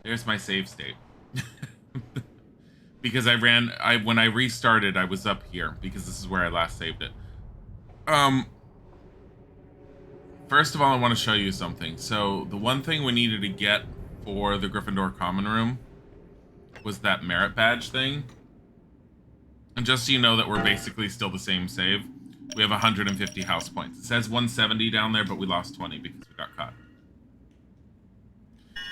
There's my save state. Because when I restarted, I was up here because this is where I last saved it. First of all, I want to show you something. So the one thing we needed to get for the Gryffindor common room was that merit badge thing. And just so you know that we're basically still the same save, we have 150 house points. It says 170 down there, but we lost 20 because we got caught.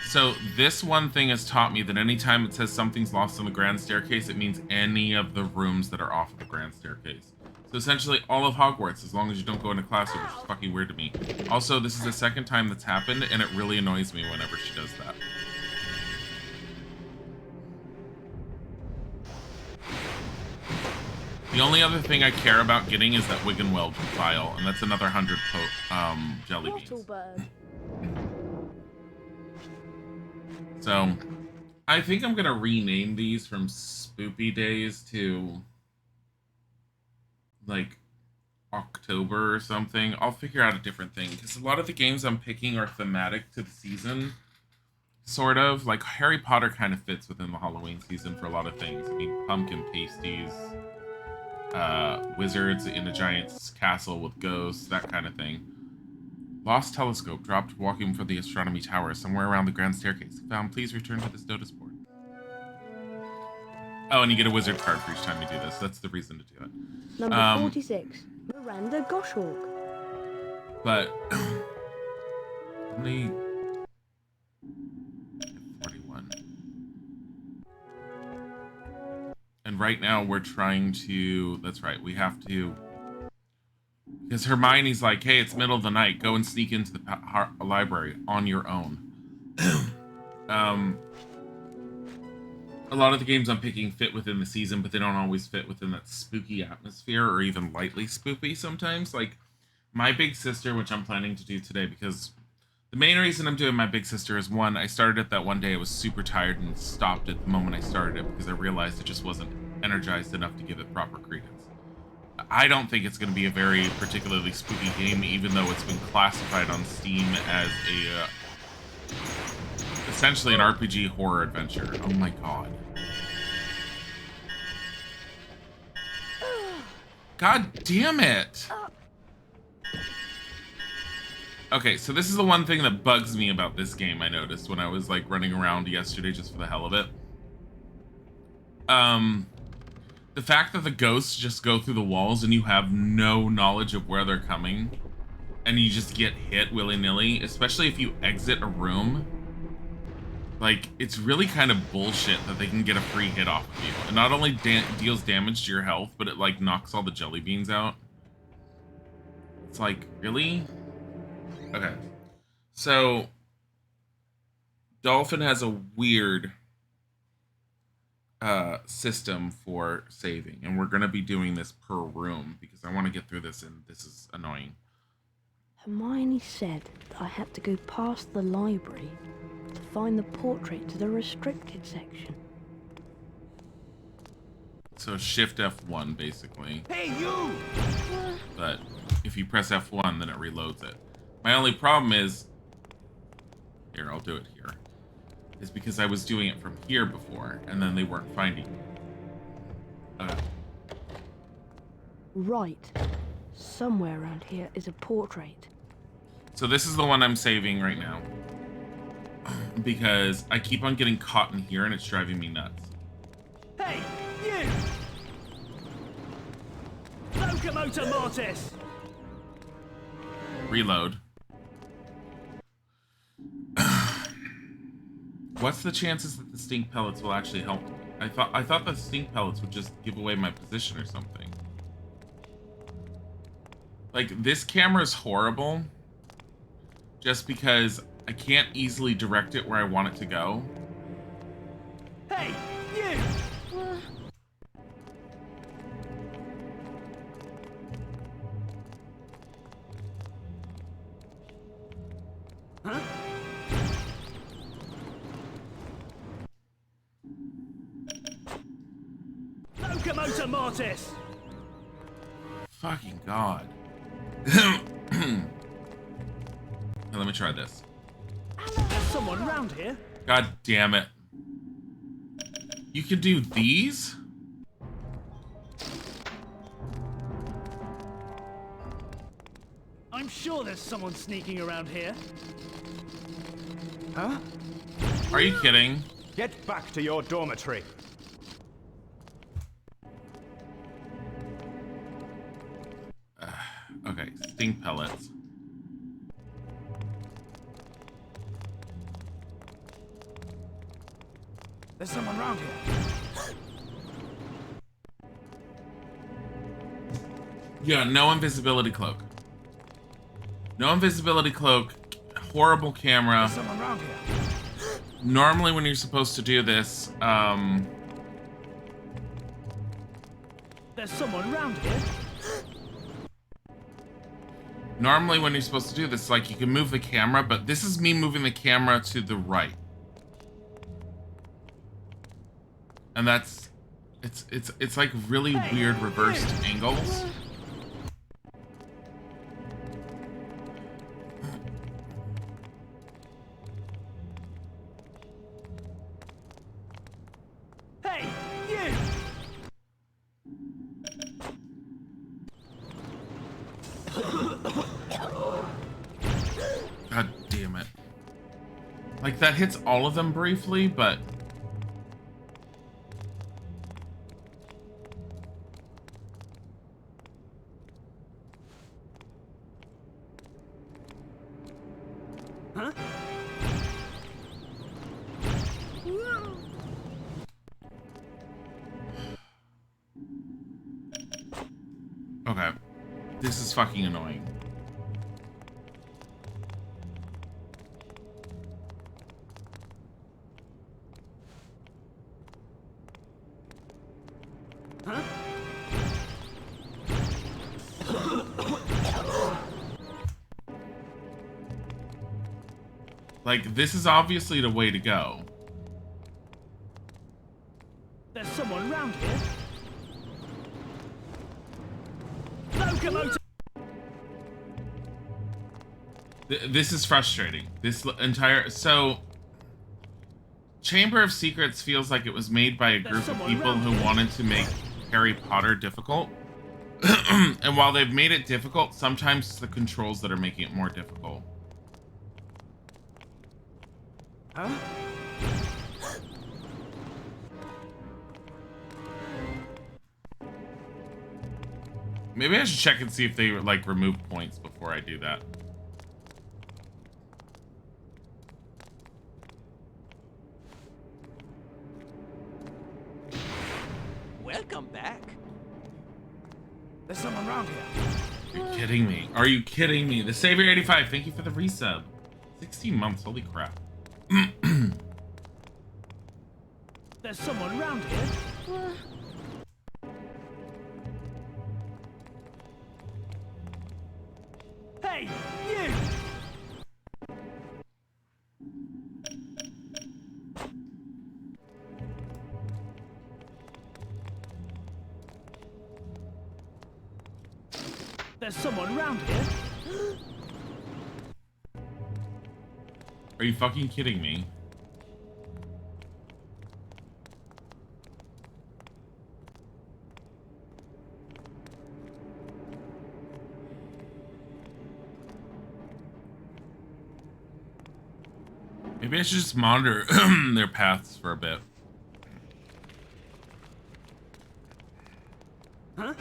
So this one thing has taught me that anytime it says something's lost on the grand staircase, it means any of the rooms that are off of the grand staircase. So essentially all of Hogwarts, as long as you don't go into classroom, which is fucking weird to me. Also, this is the second time that's happened, and it really annoys me whenever she does that. The only other thing I care about getting is that Wiggenweld file, and that's another 100 jelly beans. So, I think I'm gonna rename these from Spoopy Days to like October or something. I'll figure out a different thing, because a lot of the games I'm picking are thematic to the season. Sort of. Like Harry Potter kind of fits within the Halloween season for a lot of things. I mean, pumpkin pasties, wizards in a giant castle with ghosts, that kind of thing. Lost telescope dropped walking for the astronomy tower somewhere around the grand staircase. Found, please return to this notice board. Oh, and you get a wizard card for each time you do this. That's the reason to do it. Number 46, Miranda Goshawk. But only 41. And right now we're trying to, that's right, we have to, because Hermione's like, hey, it's middle of the night, go and sneak into the library on your own. A lot of the games I'm picking fit within the season, but they don't always fit within that spooky atmosphere, or even lightly spoopy sometimes. Like My Big Sister, which I'm planning to do today, because the main reason I'm doing My Big Sister is, one, I started it that one day, I was super tired and stopped it the moment I started it because I realized it just wasn't energized enough to give it proper credence. I don't think it's going to be a very particularly spooky game, even though it's been classified on Steam as a essentially an RPG horror adventure. Oh my god. God damn it! Okay, so this is the one thing that bugs me about this game, I noticed when I was like running around yesterday just for the hell of it. The fact that the ghosts just go through the walls and you have no knowledge of where they're coming, and you just get hit willy-nilly, especially if you exit a room, like, it's really kind of bullshit that they can get a free hit off of you. It not only deals damage to your health, but it like knocks all the jelly beans out. It's like, really? Okay, so Dolphin has a weird system for saving, and we're going to be doing this per room because I want to get through this, and this is annoying. Hermione said that I had to go past the library to find the portrait to the restricted section. So shift F1 basically. Hey, you! But if you press F1, then it reloads it. My only problem is, here, I'll do it here, is because I was doing it from here before, and then they weren't finding me. Right. Somewhere around here is a portrait. So this is the one I'm saving right now, because I keep on getting caught in here, and it's driving me nuts. Hey, you! Locomotor Mortis! Reload. What's the chances that the stink pellets will actually help me? I thought the stink pellets would just give away my position or something. Like, this camera is horrible just because I can't easily direct it where I want it to go. Hey, you! Huh? Locomotor Mortis! Fucking god. Now, let me try this. There's someone around here. God damn it. You could do these? I'm sure there's someone sneaking around here. Huh? Are you kidding? Get back to your dormitory. Okay, stink pellets. There's someone around here. Yeah, no invisibility cloak. No invisibility cloak. Horrible camera. There's someone around here. Normally when you're supposed to do this, There's someone around here. normally when you're supposed to do this, like you can move the camera, but this is me moving the camera to the right. And that's, it's like really weird reversed angles. Hey, you! God damn it. Like that hits all of them briefly, but Huh? okay. This is fucking annoying. Huh? Like, this is obviously the way to go. There's someone around here. Locomotive! This is frustrating. This entire... So, Chamber of Secrets feels like it was made by a group of people who wanted to make Harry Potter difficult. And while they've made it difficult, sometimes it's the controls that are making it more difficult. Huh? Maybe I should check and see if they, like, remove points before I do that. Welcome back. There's someone around here. Are you kidding me? Are you kidding me? The Savior 85, thank you for the resub. 16 months, holy crap. There's someone around here. Hey, you! There's someone around here. Are you fucking kidding me? Maybe I should just monitor their paths for a bit. Huh?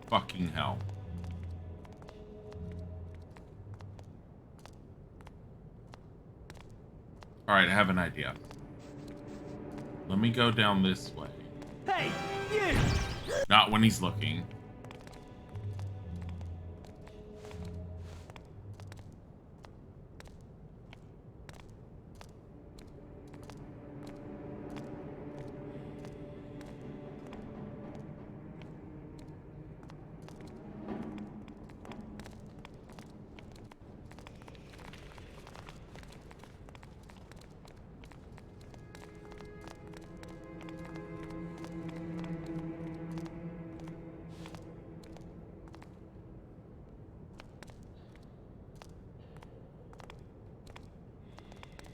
Fucking hell. Alright, I have an idea. Let me go down this way. Hey, you! Not when he's looking.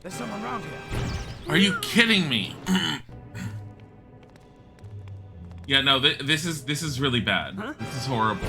There's someone round here. Are you kidding me? Yeah, no, this is really bad. Huh? This is horrible.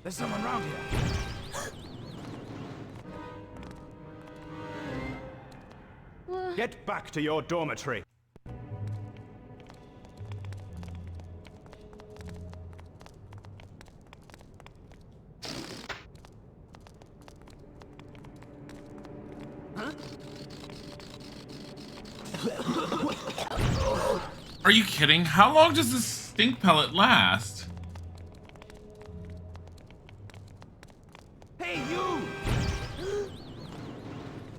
There's someone round here. Get back to your dormitory. Are you kidding? How long does this stink pellet last? Hey, you!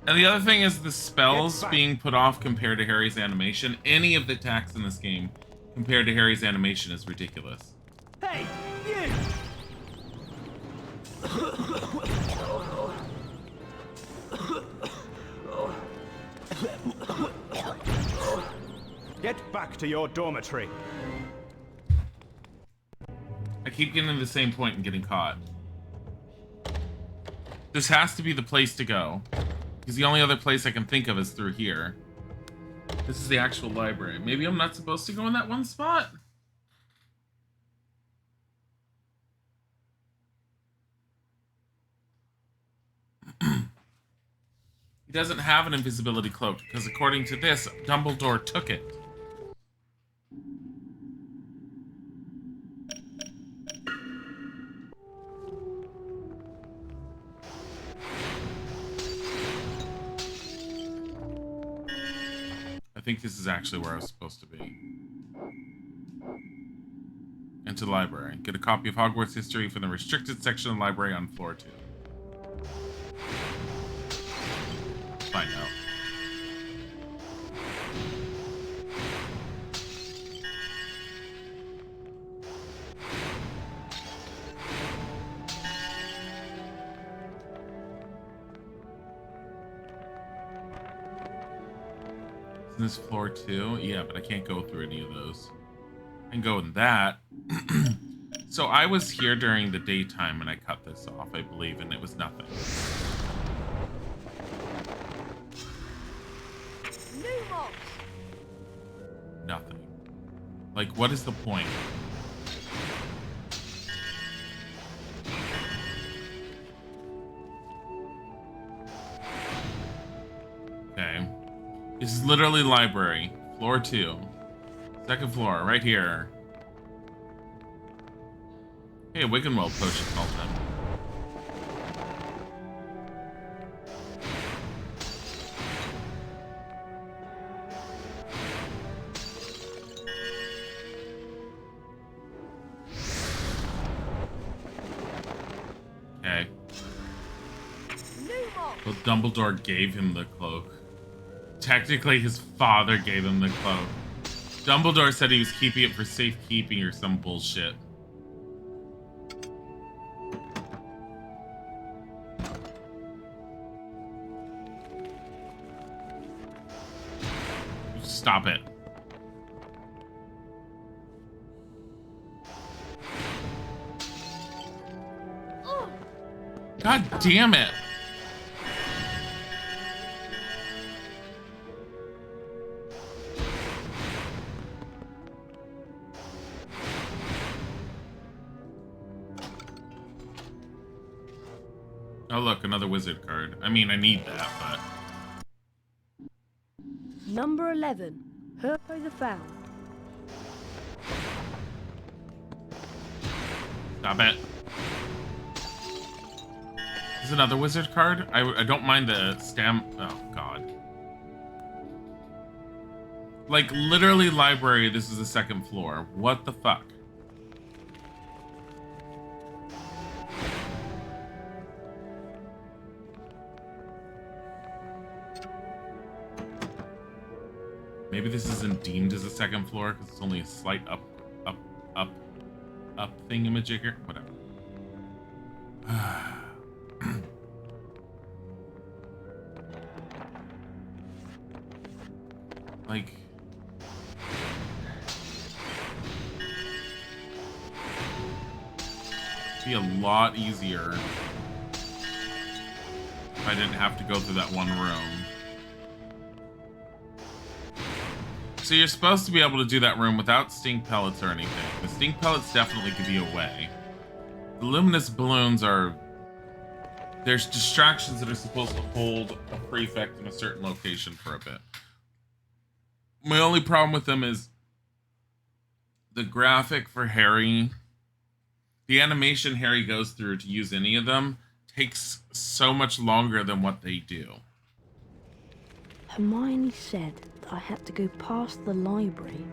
And the other thing is the spells Get back. being put off compared to Harry's animation. Any of the attacks in this game compared to Harry's animation is ridiculous. Hey, you! Get back to your dormitory. I keep getting to the same point and getting caught. This has to be the place to go. Because the only other place I can think of is through here. This is the actual library. Maybe I'm not supposed to go in that one spot? He doesn't have an invisibility cloak, because according to this, Dumbledore took it. I think this is actually where I was supposed to be. Into the library. Get a copy of Hogwarts history from the restricted section of the library on floor 2. Find out. Isn't this floor 2? Yeah, but I can't go through any of those. I can go in that. So I was here during the daytime and I cut this off, I believe, and it was nothing. Nothing. Like, what is the point? Okay. This is literally library. Floor 2. Second floor, right here. Hey, a Wiggenweld potion all time. Okay. Well, Dumbledore gave him the cloak. Technically, his father gave him the cloak. Dumbledore said he was keeping it for safekeeping or some bullshit. Stop it. God damn it. Oh look, another wizard card. I mean, I need that, but... Number 11, Herpo the Found. Stop it. Is another wizard card? I don't mind the stamp... Oh, God. Like, literally library, this is the second floor. What the fuck? Maybe this isn't deemed as a second floor because it's only a slight up thingamajigger. Whatever. Like, it'd be a lot easier if I didn't have to go through that one room. So you're supposed to be able to do that room without stink pellets or anything. The stink pellets definitely give you away. The luminous balloons are... There's distractions that are supposed to hold a prefect in a certain location for a bit. My only problem with them is the graphic for Harry. The animation Harry goes through to use any of them takes so much longer than what they do. Hermione said that I had to go past the library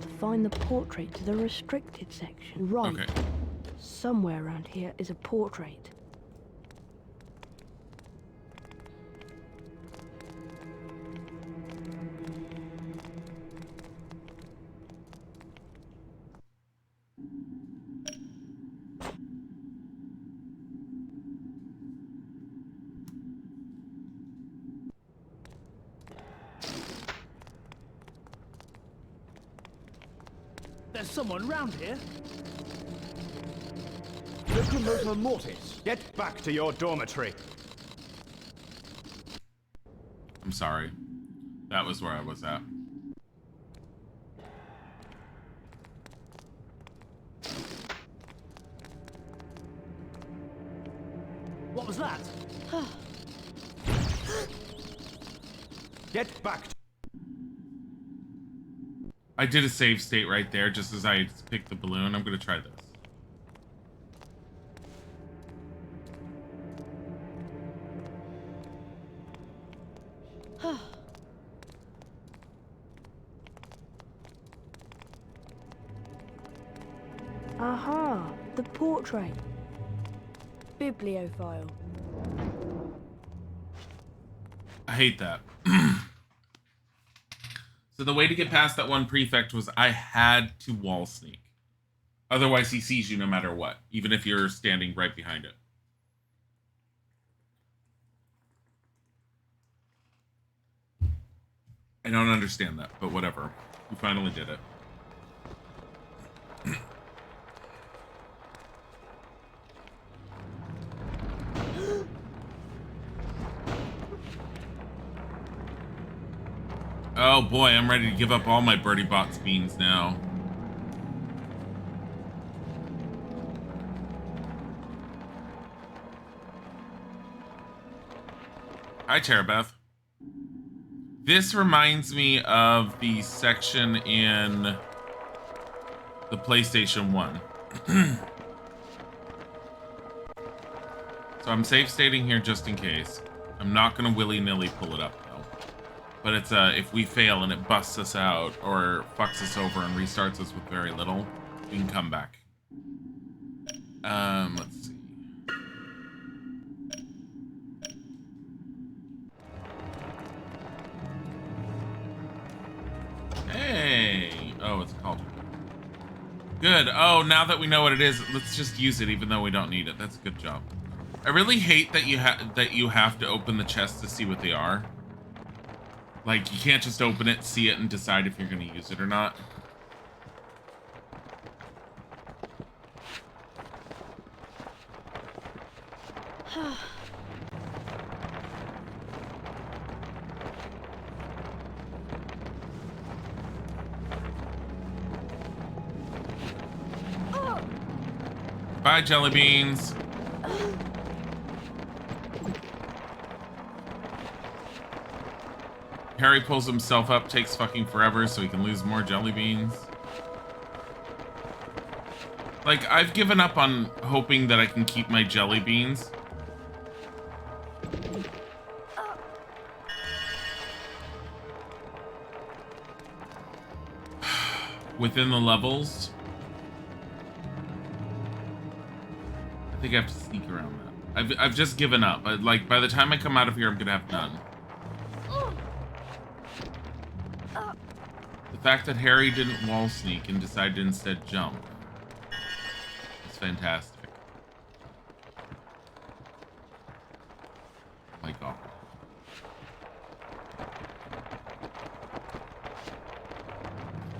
to find the portrait to the restricted section. Right. Okay. Somewhere around here is a portrait. There's someone round here. Locomotor Mortis. Get back to your dormitory. I'm sorry. That was where I was at. What was that? Get back. I did a save state right there just as I picked the balloon. I'm going to try this. Aha! The portrait. Bibliophile. I hate that. So the way to get past that one prefect was I had to wall sneak. Otherwise he sees you no matter what, even if you're standing right behind it. I don't understand that, but whatever. We finally did it. Oh boy, I'm ready to give up all my Birdie Bots beans now. Hi, Terabeth. This reminds me of the section in the PlayStation 1. So I'm safe stating here just in case. I'm not going to willy-nilly pull it up, though. But it's if we fail and it busts us out or fucks us over and restarts us with very little, we can come back. Let's see. Hey! Oh, it's called. Good. Oh, now that we know what it is, let's just use it even though we don't need it. That's a good job. I really hate that you have to open the chest to see what they are. Like, you can't just open it, see it, and decide if you're going to use it or not. Bye, jelly beans. Harry pulls himself up, takes fucking forever so he can lose more jelly beans. Like, I've given up on hoping that I can keep my jelly beans. Within the levels. I think I have to sneak around that. I've just given up. Like, by the time I come out of here, I'm gonna have none. The fact that Harry didn't wall sneak and decided to instead jump is fantastic. Oh my god.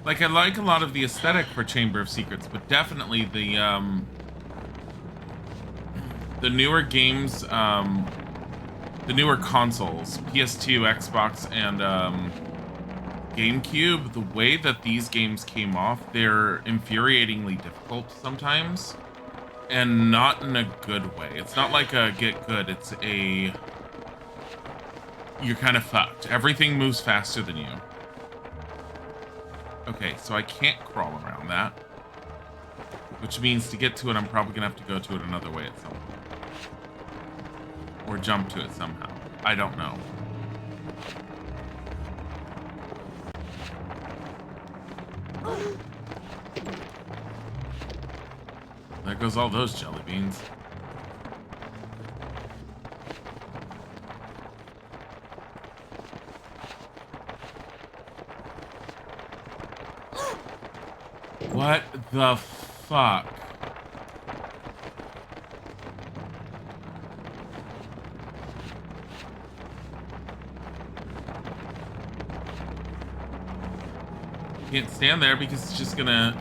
Like, I like a lot of the aesthetic for Chamber of Secrets, but definitely the newer games, the newer consoles, PS2, Xbox, and Gamecube, the way that these games came off, they're infuriatingly difficult sometimes, and not in a good way. It's not like a get good, it's a... You're kind of fucked. Everything moves faster than you. Okay, so I can't crawl around that. Which means to get to it, I'm probably going to have to go to it another way at some point. Or jump to it somehow. I don't know. There goes all those jelly beans. What the fuck? Can't stand there because it's just gonna...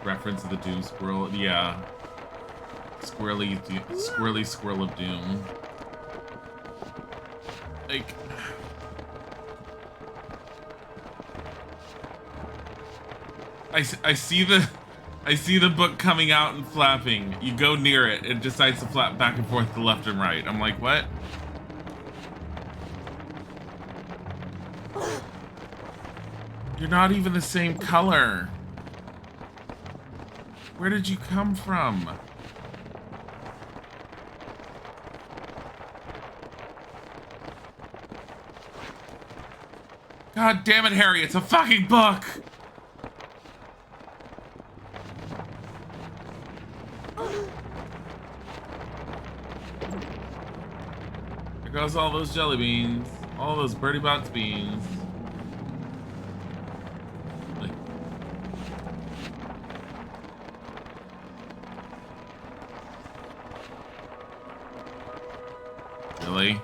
Reference to the Doom Squirrel, yeah. Squirrely Squirrel of Doom. Like... I see the book coming out and flapping. You go near it, it decides to flap back and forth to left and right. I'm like, what? You're not even the same color. Where did you come from? God damn it, Harry, it's a fucking book! There goes all those jelly beans. All those Birdie Bots beans. Really?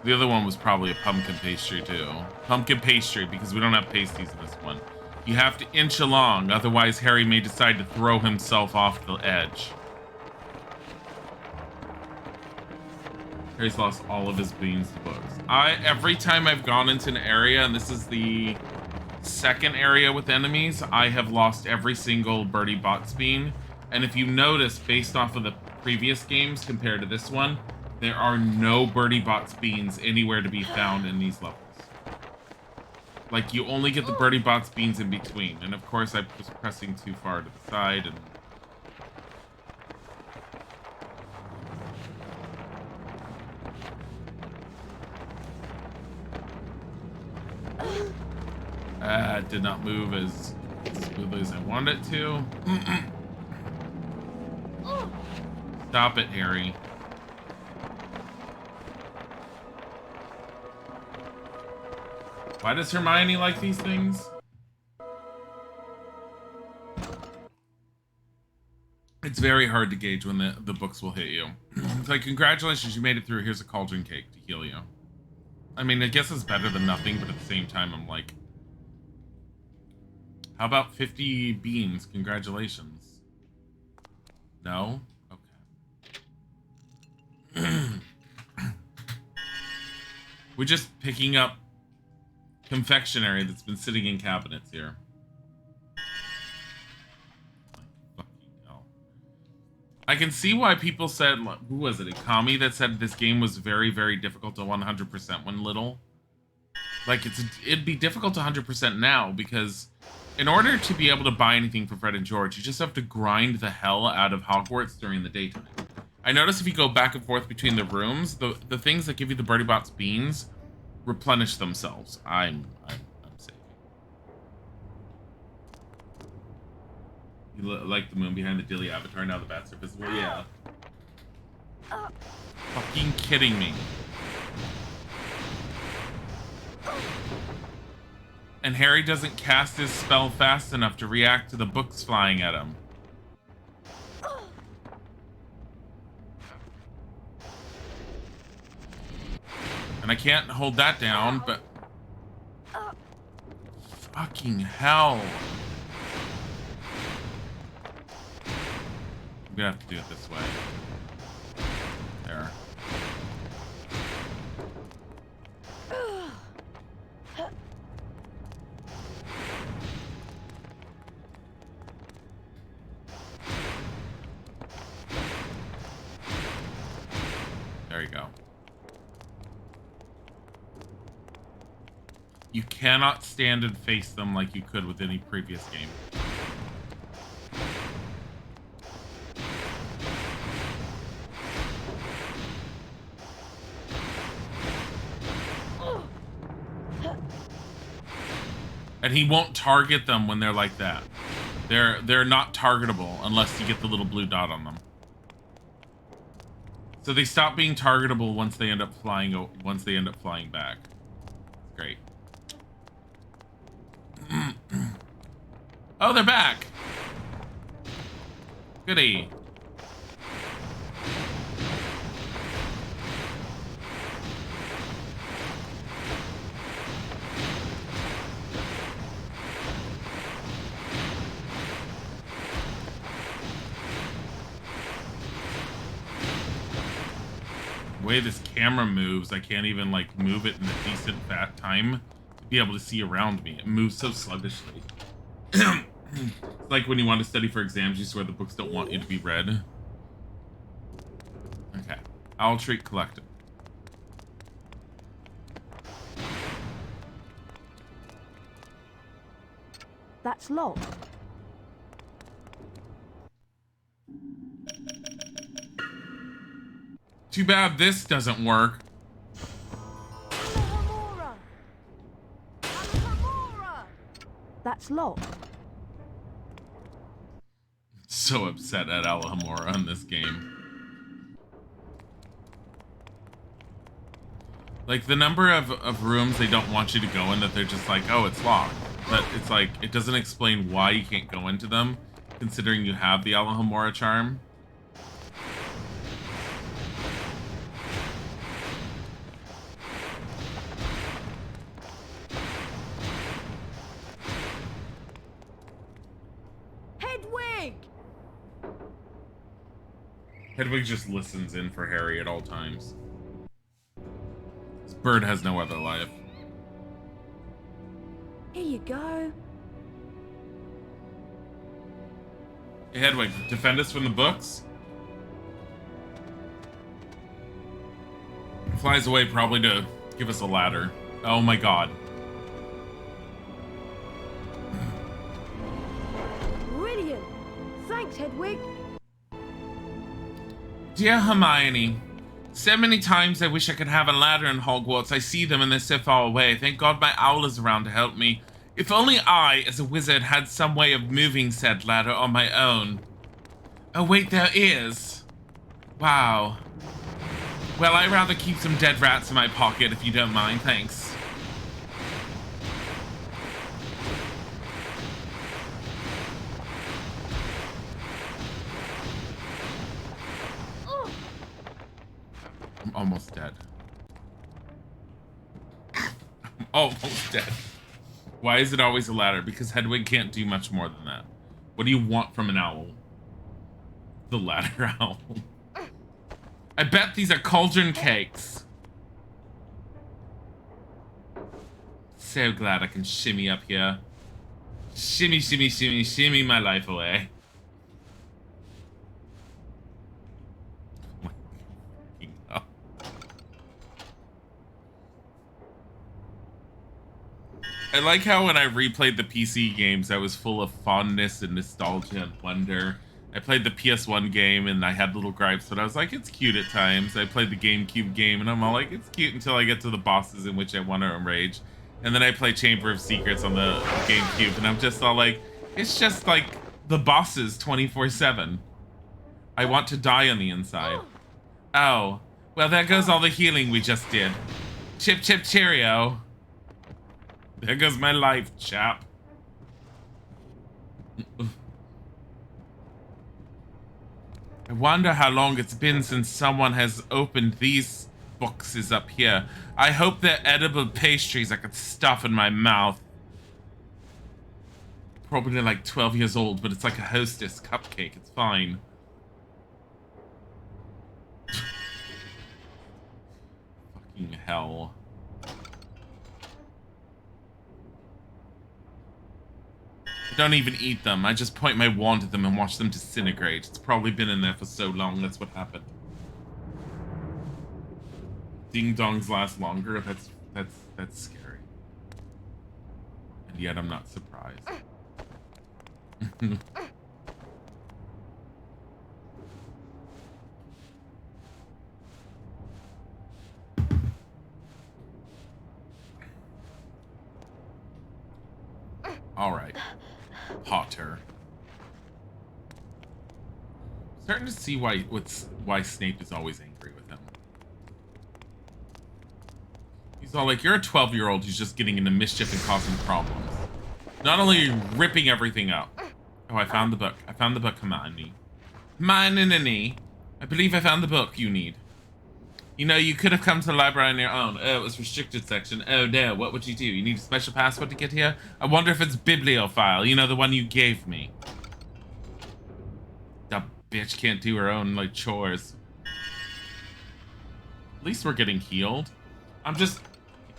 The other one was probably a pumpkin pastry too. Pumpkin pastry, because we don't have pasties in this one. You have to inch along, otherwise Harry may decide to throw himself off the edge. Harry's lost all of his beans to books. Every time I've gone into an area, and this is the second area with enemies, I have lost every single Birdie Bots bean. And if you notice, based off of the previous games compared to this one, there are no Birdie Bots beans anywhere to be found in these levels. Like, you only get the Birdie Bots beans in between. And of course, I was pressing too far to the side and... it did not move as smoothly as I wanted it to. Stop it, Harry. Why does Hermione like these things? It's very hard to gauge when the books will hit you. It's like, congratulations, you made it through. Here's a cauldron cake to heal you. I mean, I guess it's better than nothing, but at the same time, I'm like, how about 50 beans? Congratulations. No? Okay. We're just picking up confectionery that's been sitting in cabinets here. Fucking hell. I can see why people said, who was it, a commie that said this game was very, very difficult to 100% when little. Like, it'd be difficult to 100% now, because in order to be able to buy anything for Fred and George, you just have to grind the hell out of Hogwarts during the daytime. I notice if you go back and forth between the rooms, the things that give you the Birdie Bots beans replenish themselves. I'm saving. You like the moon behind the Dilly avatar, now the bats are visible? Yeah. Fucking kidding me. And Harry doesn't cast his spell fast enough to react to the books flying at him. And I can't hold that down, but... Fucking hell. I'm gonna have to do it this way. There. There you go. You cannot stand and face them like you could with any previous game. And he won't target them when they're like that. They're not targetable unless you get the little blue dot on them. So they stop being targetable once they end up flying back. Great. Oh, they're back. Goody. The way this camera moves, I can't even like move it in a decent fat time to be able to see around me. It moves so sluggishly. It's like when you want to study for exams, you swear the books don't want you to be read. Okay. Owl Treat collected. That's locked. Too bad this doesn't work. That's locked. So upset at Alhamora in this game. Like, the number of rooms they don't want you to go in that they're just like, oh, it's locked. But it's like, it doesn't explain why you can't go into them, considering you have the Alhamora charm. Hedwig just listens in for Harry at all times. This bird has no other life. Here you go. Hey, Hedwig, defend us from the books? Flies away probably to give us a ladder. Oh my god. Brilliant. Thanks, Hedwig. Dear Hermione, so many times I wish I could have a ladder in Hogwarts. I see them and they're so far away. Thank God my owl is around to help me. If only I, as a wizard, had some way of moving said ladder on my own. Oh wait, there is. Wow. Well, I'd rather keep some dead rats in my pocket if you don't mind, thanks. I'm almost dead. I'm almost dead. Why is it always a ladder? Because Hedwig can't do much more than that. What do you want from an owl? The ladder owl. I bet these are cauldron cakes. So glad I can shimmy up here. Shimmy, shimmy, shimmy, shimmy my life away. I like how when I replayed the PC games, I was full of fondness and nostalgia and wonder. I played the PS1 game and I had little gripes, but I was like, it's cute at times. I played the Gamecube game and I'm all like, it's cute until I get to the bosses in which I want to enrage. And then I play Chamber of Secrets on the Gamecube and I'm just all like, it's just like the bosses 24/7. I want to die on the inside. Oh, well, there goes all the healing we just did. Chip, chip, cheerio. There goes my life, chap. I wonder how long it's been since someone has opened these boxes up here. I hope they're edible pastries I could stuff in my mouth. Probably like 12 years old, but it's like a Hostess cupcake. It's fine. Fucking hell. I don't even eat them. I just point my wand at them and watch them disintegrate. It's probably been in there for so long. That's what happened. Ding dongs last longer. That's scary. And yet I'm not surprised. All right. Potter. Starting to see why Snape is always angry with him. He's all like, you're a 12-year-old who's just getting into mischief and causing problems. Not only are you ripping everything up. Oh, I found the book. I found the book, Hermione. Hermione. I believe I found the book you need. You know, you could have come to the library on your own. Oh, it was restricted section. Oh no, what would you do? You need a special password to get here? I wonder if it's bibliophile. You know, the one you gave me. That bitch can't do her own, like, chores. At least we're getting healed. I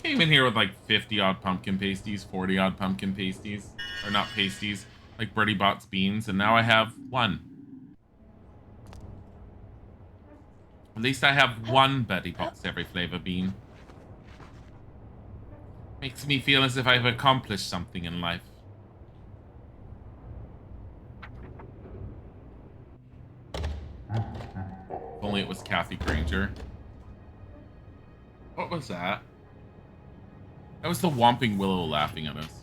came in here with like 50-odd pumpkin pasties, 40-odd pumpkin pasties. Or not pasties, like Bertie Bott's beans, and now I have one. At least I have one Bertie Bott's every flavor bean. Makes me feel as if I've accomplished something in life. If only it was Kathy Granger. What was that? That was the Whomping Willow laughing at us.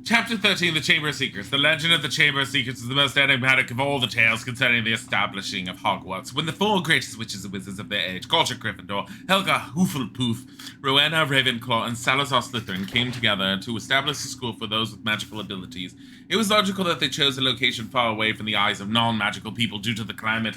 Chapter 13, The Chamber of Secrets. The legend of the Chamber of Secrets is the most enigmatic of all the tales concerning the establishing of Hogwarts. When the four greatest witches and wizards of their age, Gulcher Gryffindor, Helga Hufflepuff, Rowena Ravenclaw, and Salazar Slytherin, came together to establish a school for those with magical abilities, it was logical that they chose a location far away from the eyes of non-magical people due to the climate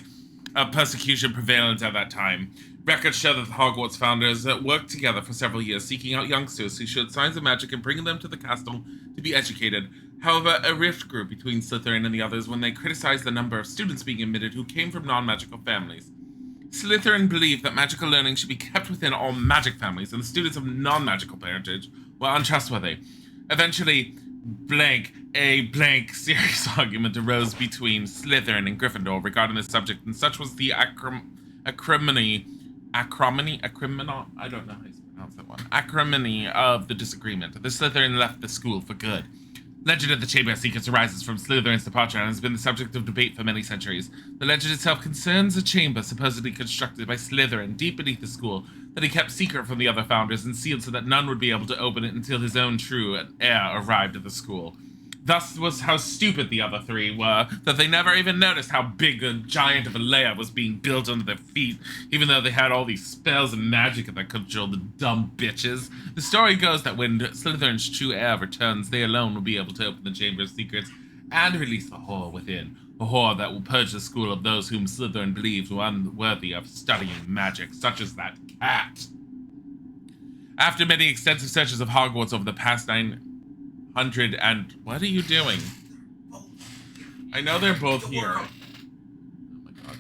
of persecution prevalent at that time. Records show that the Hogwarts founders worked together for several years, seeking out youngsters who showed signs of magic and bringing them to the castle to be educated. However, a rift grew between Slytherin and the others when they criticized the number of students being admitted who came from non-magical families. Slytherin believed that magical learning should be kept within all magic families, and the students of non-magical parentage were untrustworthy. Eventually, a serious argument arose between Slytherin and Gryffindor regarding this subject, and such was the acrimony, I don't know how you pronounce that one. Acrimony of the disagreement. The Slytherin left the school for good. Legend of the Chamber of Secrets arises from Slytherin's departure and has been the subject of debate for many centuries. The legend itself concerns a chamber supposedly constructed by Slytherin deep beneath the school that he kept secret from the other founders and sealed so that none would be able to open it until his own true heir arrived at the school. Thus was how stupid the other three were, that they never even noticed how big a giant of a lair was being built under their feet, even though they had all these spells and magic at their control, the dumb bitches. The story goes that when Slytherin's true heir returns, they alone will be able to open the Chamber of Secrets and release the horror within. A horror that will purge the school of those whom Slytherin believed were unworthy of studying magic, such as that cat. After many extensive searches of Hogwarts over the past 900 and... What are you doing? I know they're both here. Oh my god.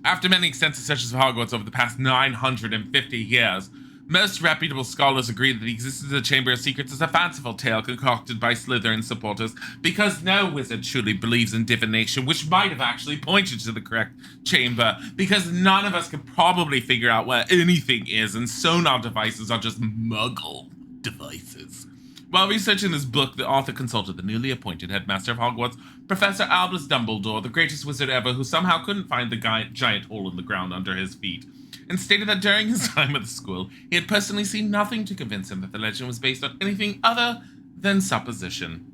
After many extensive searches of Hogwarts over the past 950 years, most reputable scholars agree that the existence of the Chamber of Secrets is a fanciful tale concocted by Slytherin supporters because no wizard truly believes in divination, which might have actually pointed to the correct chamber, because none of us can probably figure out where anything is, and sonar devices are just muggle devices. While researching this book, the author consulted the newly appointed headmaster of Hogwarts, Professor Albus Dumbledore, the greatest wizard ever, who somehow couldn't find the giant hole in the ground under his feet, and stated that during his time at the school, he had personally seen nothing to convince him that the legend was based on anything other than supposition.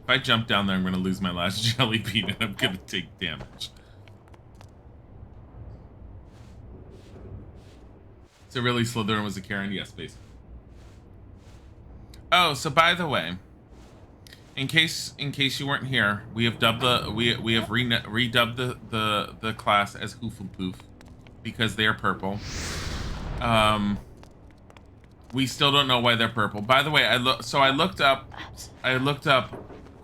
If I jump down there, I'm going to lose my last jelly bean and I'm going to take damage. So really, Slytherin was a Karen? Yes, basically. Oh, so by the way, in case you weren't here, we have dubbed redubbed the class as Hufflepuff because they are purple. We still don't know why they're purple. By the way, I looked up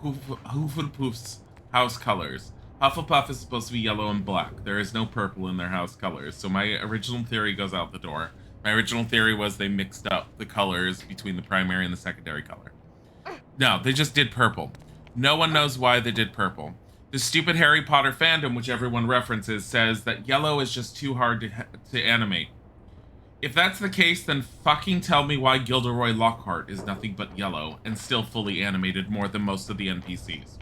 Hufflepuff's house colors. Hufflepuff is supposed to be yellow and black. There is no purple in their house colors. So my original theory goes out the door. My original theory was they mixed up the colors between the primary and the secondary color. No, they just did purple. No one knows why they did purple. The stupid Harry Potter fandom, which everyone references, says that yellow is just too hard to animate. If that's the case, then fucking tell me why Gilderoy Lockhart is nothing but yellow and still fully animated more than most of the NPCs.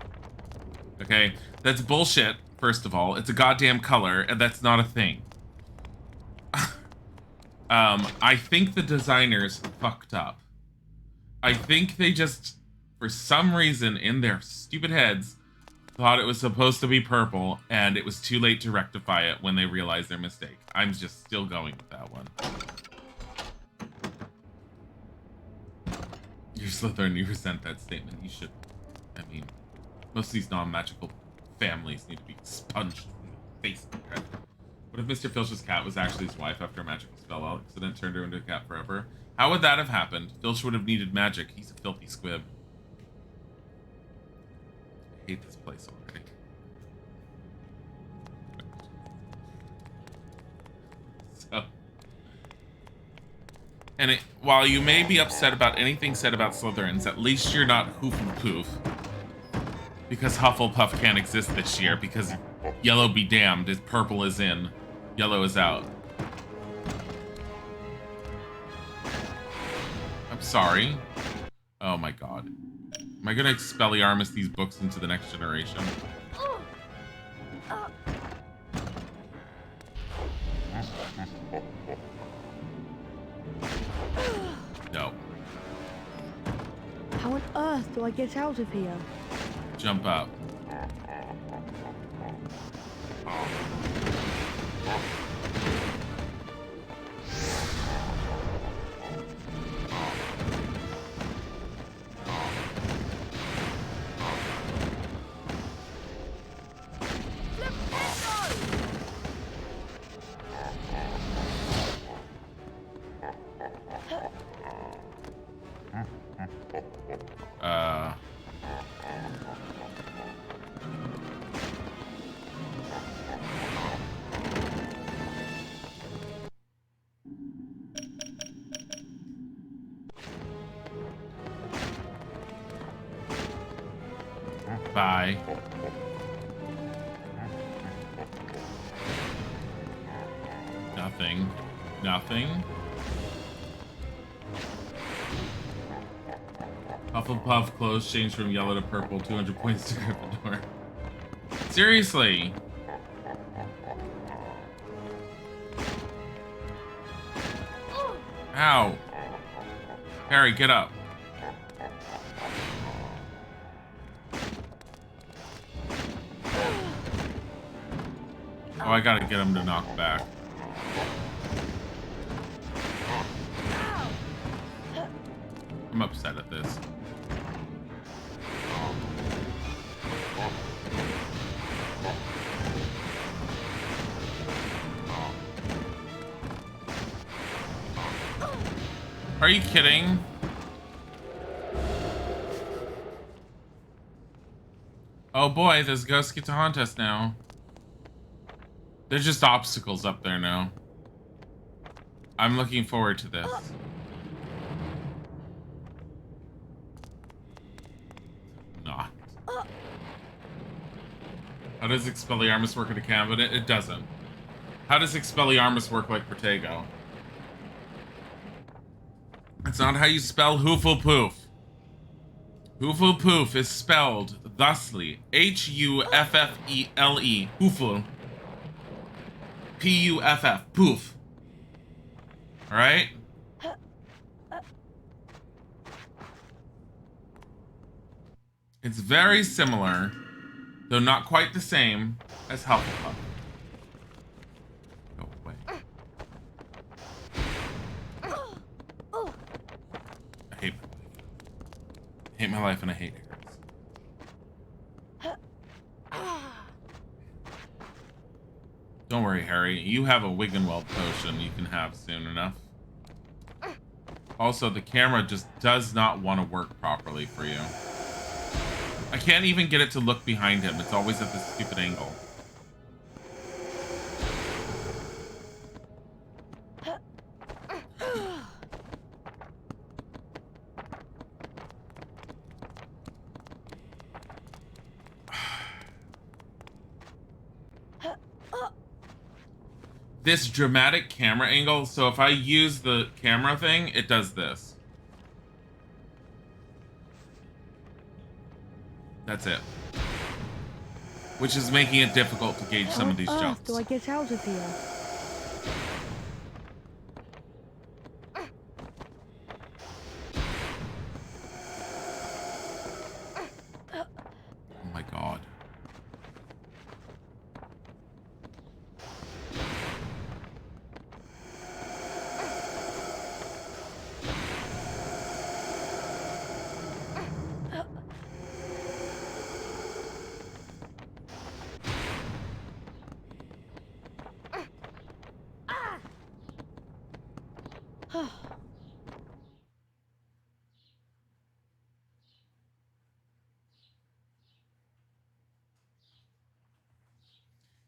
Okay? That's bullshit, first of all. It's a goddamn color, and that's not a thing. I think the designers fucked up. I think they just, for some reason, in their stupid heads, thought it was supposed to be purple, and it was too late to rectify it when they realized their mistake. I'm just still going with that one. You're Slytherin, you resent that statement. You should. I mean, most of these non-magical families need to be sponged from the face of their head. What if Mr. Filch's cat was actually his wife after a magical spell accident turned her into a cat forever? How would that have happened? Filch would have needed magic. He's a filthy squib. I hate this place already. So, and while you may be upset about anything said about Slytherins, at least you're not Hufflepuff. Because Hufflepuff can't exist this year, because yellow be damned, is purple is in, yellow is out. I'm sorry. Oh my god. Am I gonna Expelliarmus these books into the next generation? No. How on earth do I get out of here? Jump up. Bye. Nothing. Nothing. Hufflepuff clothes changed from yellow to purple, 200 points to Gryffindor. Seriously. Ow. Harry, get up. Oh, I gotta get him to knock back. I'm upset at this. Are you kidding? Oh boy, those ghosts get to haunt us now. There's just obstacles up there now. I'm looking forward to this. Not. How does Expelliarmus work in a cabinet? It doesn't. How does Expelliarmus work like Protego? It's not how you spell Hooflepoof. Hooflepoof is spelled thusly. Huffele. Hoofle. Puff. Poof. Alright? It's very similar, though not quite the same, as Hufflepuff. Go away. I hate my life and I hate Harry's. Don't worry, Harry. You have a Wiggenweld potion you can have soon enough. Also, the camera just does not want to work properly for you. I can't even get it to look behind him. It's always at this stupid angle. This dramatic camera angle, so if I use the camera thing, it does this. That's it. Which is making it difficult to gauge some of these jumps. Do I get out of here? Oh my god.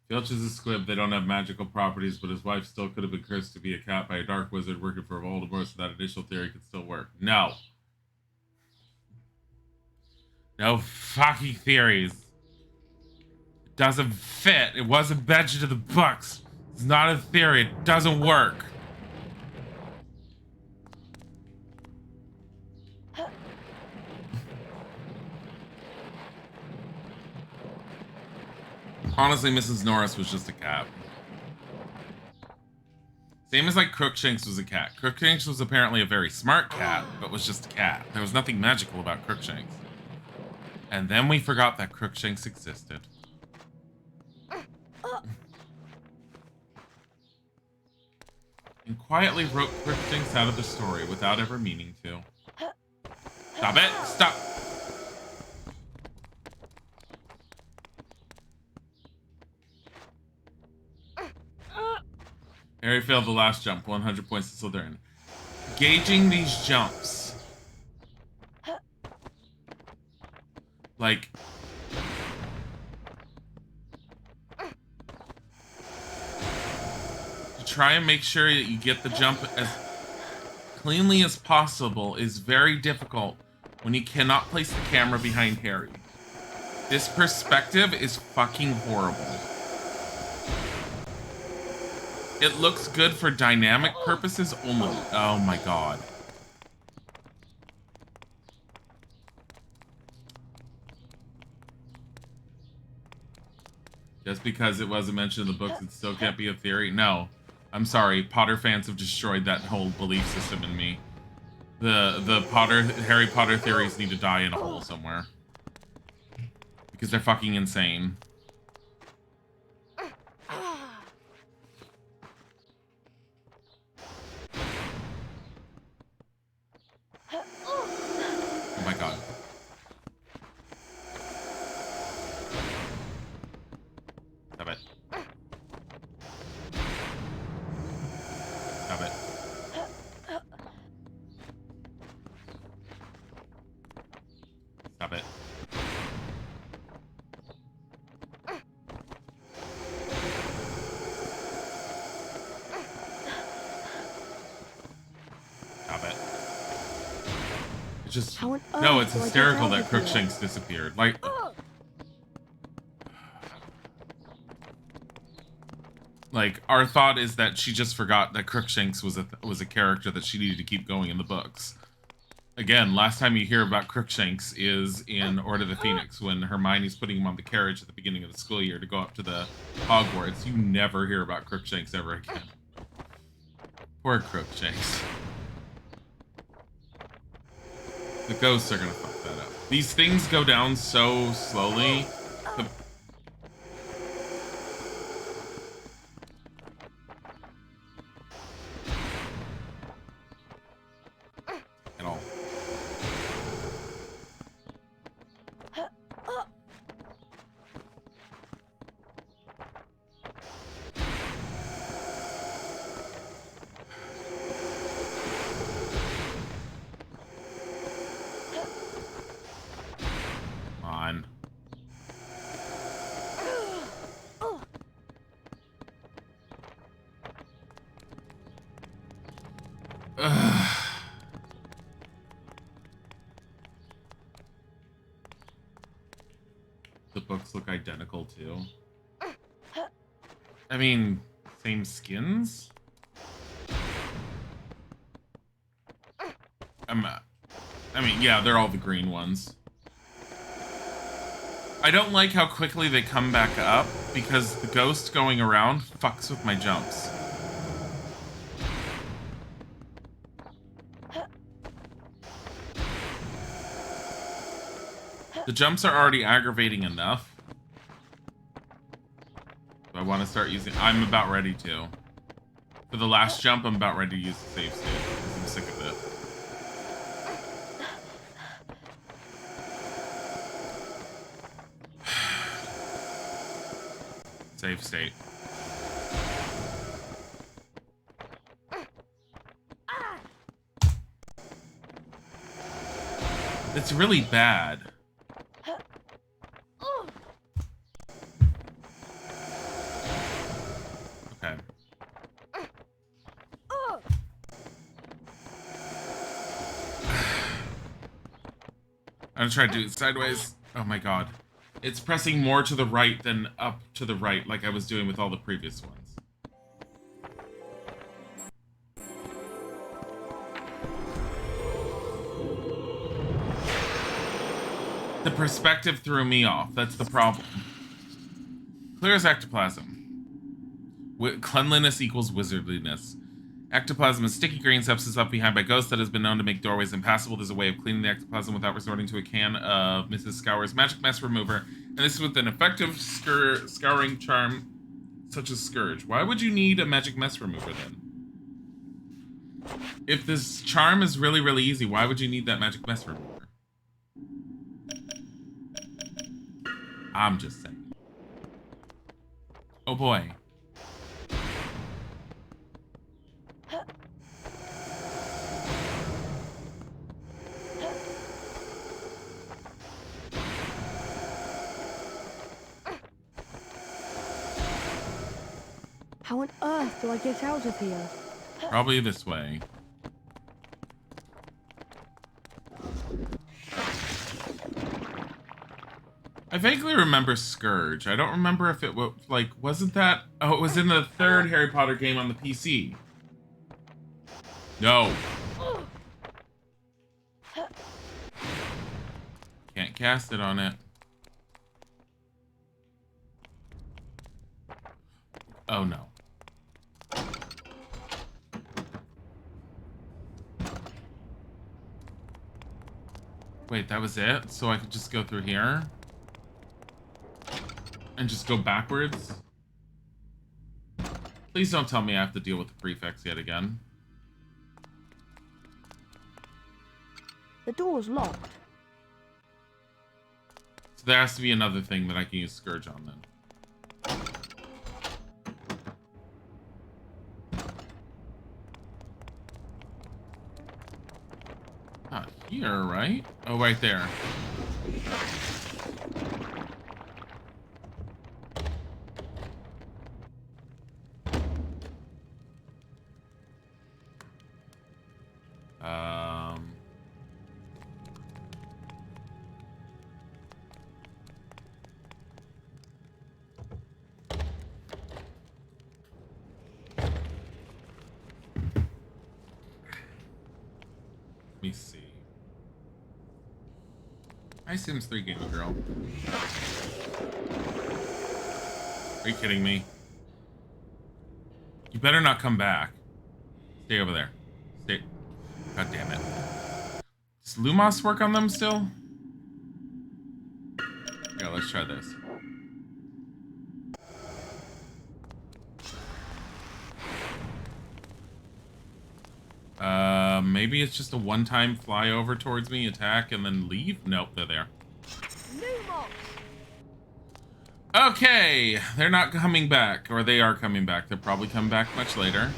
Filch is a squib. They don't have magical properties, but his wife still could have been cursed to be a cat by a dark wizard working for Voldemort, so that initial theory could still work. No. No fucking theories. It doesn't fit. It wasn't mentioned in the books. It's not a theory. It doesn't work. Honestly, Mrs. Norris was just a cat. Same as like Crookshanks was a cat. Crookshanks was apparently a very smart cat, but was just a cat. There was nothing magical about Crookshanks. And then we forgot that Crookshanks existed. And quietly wrote Crookshanks out of the story without ever meaning to. Stop it! Stop! Harry failed the last jump. 100 points to Slytherin. Gauging these jumps. Like... to try and make sure that you get the jump as cleanly as possible is very difficult when you cannot place the camera behind Harry. This perspective is fucking horrible. It looks good for dynamic purposes only. Oh my god. Just because it wasn't mentioned in the books, it still can't be a theory? No. I'm sorry. Potter fans have destroyed that whole belief system in me. The Harry Potter theories need to die in a hole somewhere. Because they're fucking insane. Oh my god. Stop it. Stop it. Stop it. Stop it. It's just... No, it's hysterical that Crookshanks disappeared. Like... Like, our thought is that she just forgot that Crookshanks was a character that she needed to keep going in the books. Again, last time you hear about Crookshanks is in Order of the Phoenix, when Hermione's putting him on the carriage at the beginning of the school year to go up to the Hogwarts. You never hear about Crookshanks ever again. Poor Crookshanks. The ghosts are gonna fuck that up. These things go down so slowly. At all. On. Ugh. The books look identical too. I mean, same skins? I mean, yeah, they're all the green ones. I don't like how quickly they come back up, because the ghost going around fucks with my jumps. The jumps are already aggravating enough. I want to start using... I'm about ready to. For the last jump, I'm about ready to use the save state, because I'm sick of it. Save state. It's really bad. Okay. I'm gonna try to do it sideways. Oh my god. It's pressing more to the right than up to the right, like I was doing with all the previous ones. The perspective threw me off. That's the problem. Clear as ectoplasm. Cleanliness equals wizardliness. Ectoplasm is sticky green substance left behind by ghosts that has been known to make doorways impassable. There's a way of cleaning the ectoplasm without resorting to a can of Mrs. Scour's magic mess remover, and this is with an effective scouring charm such as Scourge. Why would you need a magic mess remover then? If this charm is really, really easy, why would you need that magic mess remover? I'm just saying. Oh boy. How on earth do I get out of here? Probably this way. I vaguely remember Scourge. I don't remember if it was, like, wasn't that... Oh, it was in the third Harry Potter game on the PC. No. Can't cast it on it. Oh, no. Wait, that was it? So I could just go through here? And just go backwards? Please don't tell me I have to deal with the prefects yet again. The door's locked. So there has to be another thing that I can use Scourge on then. Not here, right? Oh, right there. me see. Hi, Sims 3 Gamer Girl. Are you kidding me? You better not come back. Stay over there. Stay. God damn it. Does Lumos work on them still? Yeah, let's try this. Maybe it's just a one-time fly over towards me, attack, and then leave? Nope, they're there. Okay, they're not coming back, or they are coming back. They'll probably come back much later.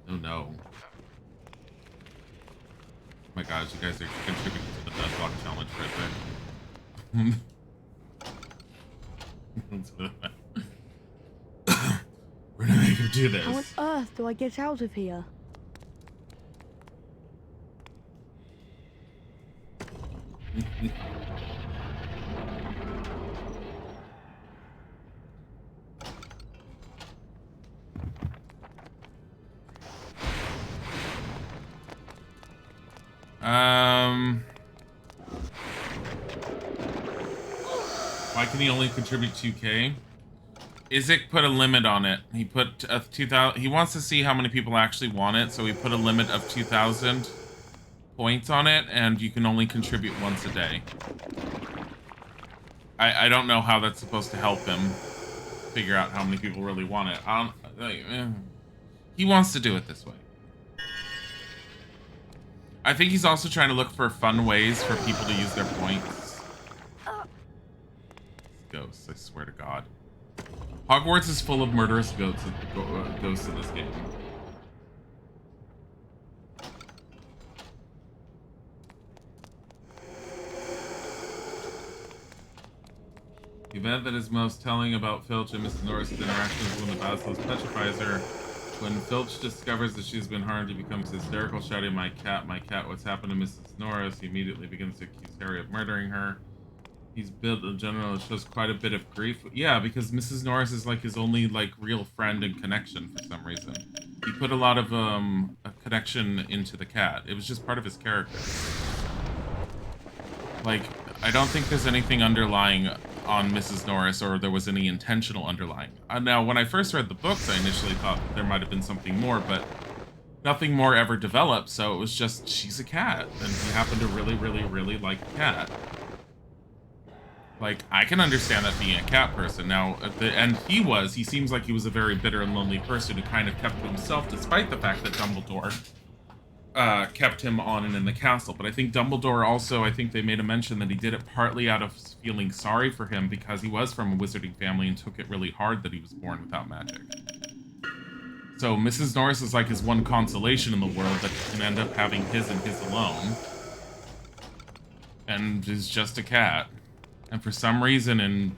Oh no. Oh my gosh, you guys are contributing to the Nuzlocke challenge right there. We're gonna make him do this. How on earth do I get out of here? Why can he only contribute 2K? Isaac put a limit on it. He put 2,000. He wants to see how many people actually want it, so he put a limit of 2,000 points on it, and you can only contribute once a day. I don't know how that's supposed to help him figure out how many people really want it. He wants to do it this way. I think he's also trying to look for fun ways for people to use their points. Ghosts, I swear to God. Hogwarts is full of murderous ghosts in this game. The event that is most telling about Filch and Mrs. Norris' interactions when the basilisk petrifies her. When Filch discovers that she's been harmed, he becomes hysterical, shouting, my cat, what's happened to Mrs. Norris?" He immediately begins to accuse Harry of murdering her. He's built in general, it shows quite a bit of grief. Yeah, because Mrs. Norris is like his only like real friend and connection for some reason. He put a lot of a connection into the cat. It was just part of his character. Like, I don't think there's anything underlying on Mrs. Norris, or there was any intentional underlying. Now, when I first read the books, I initially thought there might have been something more, but nothing more ever developed, so it was just, she's a cat, and he happened to really, really, really like the cat. Like, I can understand that being a cat person. Now, he seems like he was a very bitter and lonely person who kind of kept to himself, despite the fact that Dumbledore kept him on and in the castle. But I think Dumbledore also, I think they made a mention that he did it partly out of feeling sorry for him because he was from a wizarding family and took it really hard that he was born without magic. So Mrs. Norris is like his one consolation in the world, that he can end up having his and his alone. And is just a cat. And for some reason in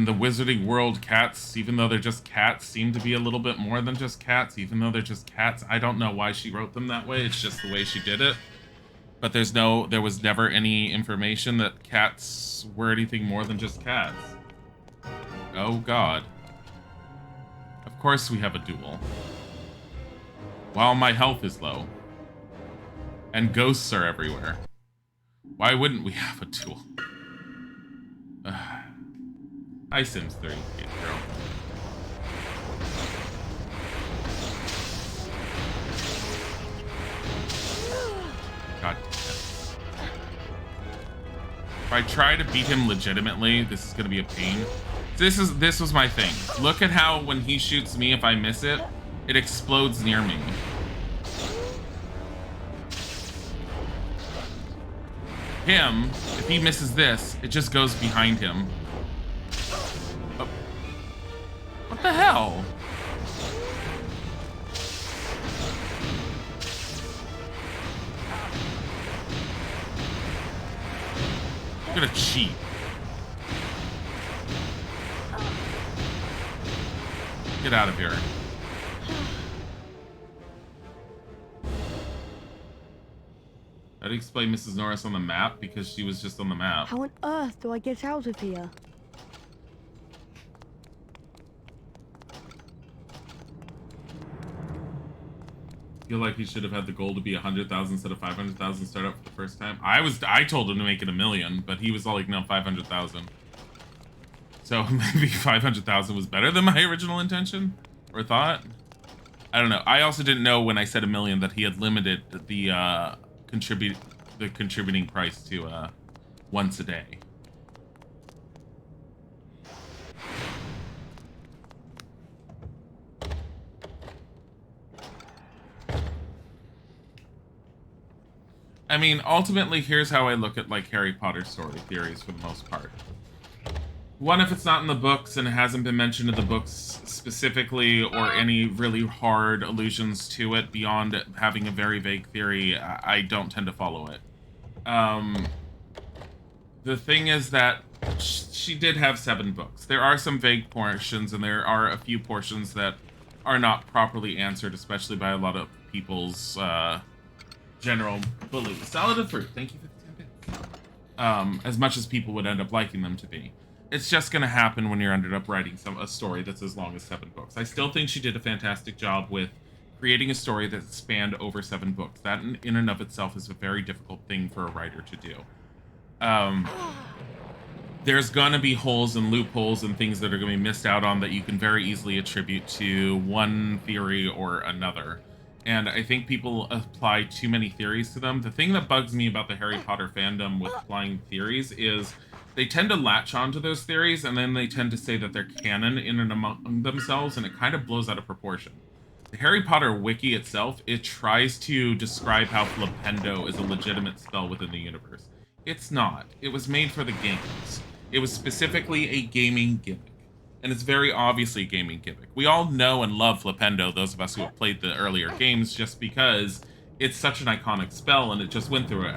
the wizarding world, cats, even though they're just cats, seem to be a little bit more than just cats, even though they're just cats. I don't know why she wrote them that way. It's just the way she did it. But there was never any information that cats were anything more than just cats. Oh God. Of course we have a duel. While my health is low. And ghosts are everywhere. Why wouldn't we have a duel? Hi, Sims 3, kid girl. God damn it. If I try to beat him legitimately, this is gonna be a pain. This was my thing. Look at how when he shoots me, if I miss it, it explodes near me. Him, if he misses this, it just goes behind him. Oh. What the hell? I'm gonna cheat. Get out of here. How do you explain Mrs. Norris on the map? Because she was just on the map. How on earth do I get out of here? feel like he should have had the goal to be 100,000 instead of 500,000 start out for the first time. I told him to make it 1 million, but he was all like, no, 500,000. So maybe 500,000 was better than my original intention or thought. I don't know. I also didn't know when I said 1 million that he had limited the contributing price to once a day. I mean, ultimately, here's how I look at, like, Harry Potter story theories for the most part. One, if it's not in the books and it hasn't been mentioned in the books specifically or any really hard allusions to it beyond having a very vague theory, I don't tend to follow it. The thing is that she did have 7 books. There are some vague portions, and there are a few portions that are not properly answered, especially by a lot of people's general beliefs. Salad of fruit, thank you for the 10 bits. As much as people would end up liking them to be. It's just going to happen when you're ended up writing a story that's as long as 7 books. I still think she did a fantastic job with creating a story that spanned over 7 books. That in and of itself is a very difficult thing for a writer to do. There's going to be holes and loopholes and things that are going to be missed out on that you can very easily attribute to one theory or another. And I think people apply too many theories to them. The thing that bugs me about the Harry Potter fandom with applying theories is they tend to latch onto those theories, and then they tend to say that they're canon in and among themselves, and it kind of blows out of proportion. The Harry Potter wiki itself, it tries to describe how Flipendo is a legitimate spell within the universe. It's not. It was made for the games. It was specifically a gaming gimmick. And it's very obviously a gaming gimmick. We all know and love Flipendo, those of us who have played the earlier games, just because it's such an iconic spell and it just went through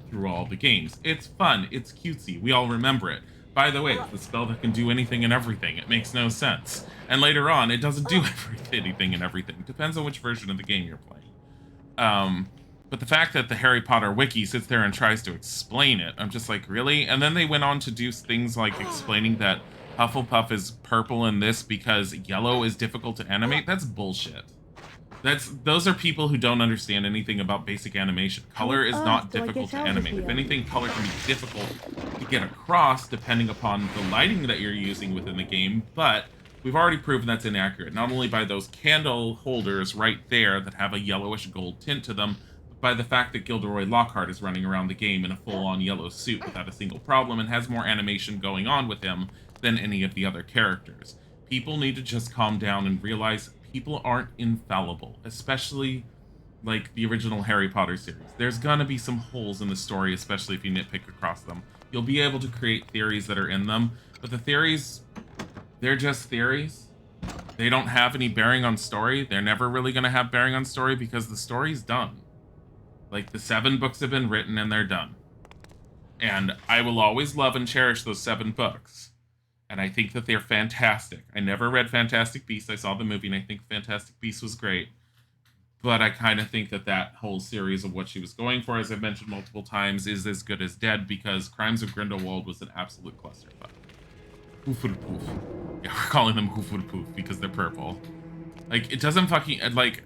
through all the games. It's fun. It's cutesy. We all remember it. By the way, it's the spell that can do anything and everything. It makes no sense. And later on, it doesn't do anything and everything. Depends on which version of the game you're playing. But the fact that the Harry Potter wiki sits there and tries to explain it, I'm just like, really? And then they went on to do things like explaining that Hufflepuff is purple in this because yellow is difficult to animate. That's bullshit. Those are people who don't understand anything about basic animation. Color is not difficult to animate. If anything, color can be difficult to get across depending upon the lighting that you're using within the game, but we've already proven that's inaccurate, not only by those candle holders right there that have a yellowish gold tint to them, but by the fact that Gilderoy Lockhart is running around the game in a full-on yellow suit without a single problem and has more animation going on with him than any of the other characters. People need to just calm down and realize people aren't infallible, especially like the original Harry Potter series. There's gonna be some holes in the story, especially if you nitpick across them. You'll be able to create theories that are in them, but the theories, they're just theories. They don't have any bearing on story. They're never really gonna have bearing on story because the story's done. Like, the 7 books have been written and they're done. And I will always love and cherish those 7 books. And I think that they're fantastic. I never read Fantastic Beasts. I saw the movie, and I think Fantastic Beasts was great. But I kind of think that that whole series of what she was going for, as I've mentioned multiple times, is as good as dead, because Crimes of Grindelwald was an absolute clusterfuck. Hoofudpoof. Yeah, we're calling them Hoofudpoof because they're purple. Like, it doesn't fucking... Like,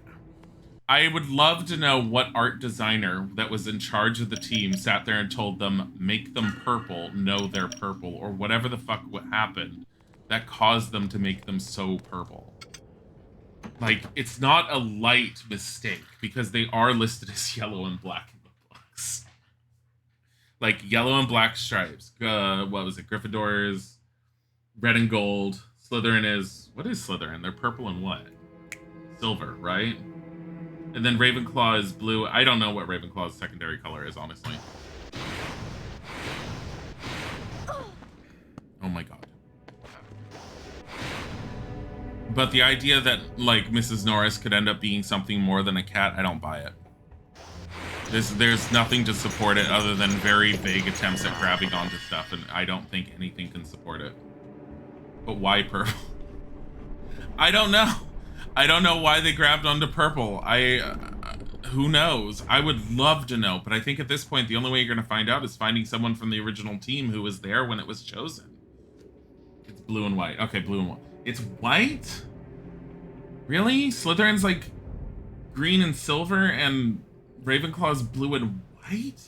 I would love to know what art designer that was in charge of the team sat there and told them, make them purple, know they're purple, or whatever the fuck what happened that caused them to make them so purple. Like, it's not a light mistake, because they are listed as yellow and black in the books. Like, yellow and black stripes. What was it? Gryffindor's red and gold. Slytherin is... What is Slytherin? They're purple and what? Silver, right? And then Ravenclaw is blue. I don't know what Ravenclaw's secondary color is, honestly. Oh my god. But the idea that, like, Mrs. Norris could end up being something more than a cat, I don't buy it. There's nothing to support it other than very vague attempts at grabbing onto stuff, and I don't think anything can support it. But why purple? I don't know. I don't know why they grabbed onto purple. Who knows? I would love to know, but I think at this point, the only way you're going to find out is finding someone from the original team who was there when it was chosen. It's blue and white. Okay, blue and white. It's white? Really? Slytherin's like... green and silver and Ravenclaw's blue and white?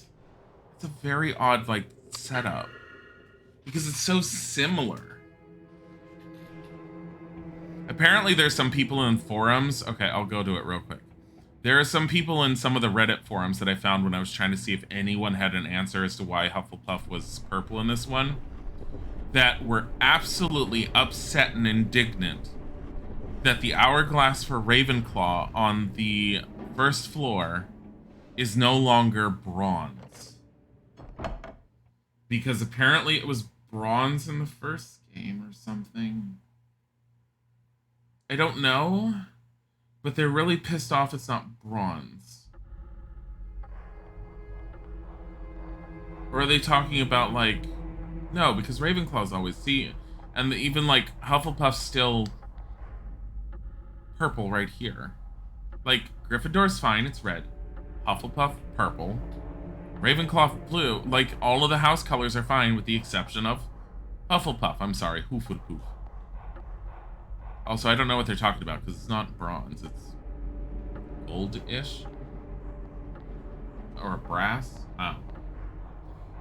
It's a very odd, like, setup. Because it's so similar. Apparently there's some people in forums. Okay, I'll go to it real quick. There are some people in some of the Reddit forums that I found when I was trying to see if anyone had an answer as to why Hufflepuff was purple in this one, that were absolutely upset and indignant that the hourglass for Ravenclaw on the first floor is no longer bronze. Because apparently it was bronze in the first game or something. I don't know. But they're really pissed off it's not bronze. Or are they talking about, like... No, because Ravenclaw's always... See, and even, like, Hufflepuff's still... purple right here. Like, Gryffindor's fine, it's red. Hufflepuff, purple. Ravenclaw, blue. Like, all of the house colors are fine with the exception of Hufflepuff. I'm sorry, Hoof-Wood-Poof. Also, I don't know what they're talking about, because it's not bronze. It's gold-ish? Or brass? Oh.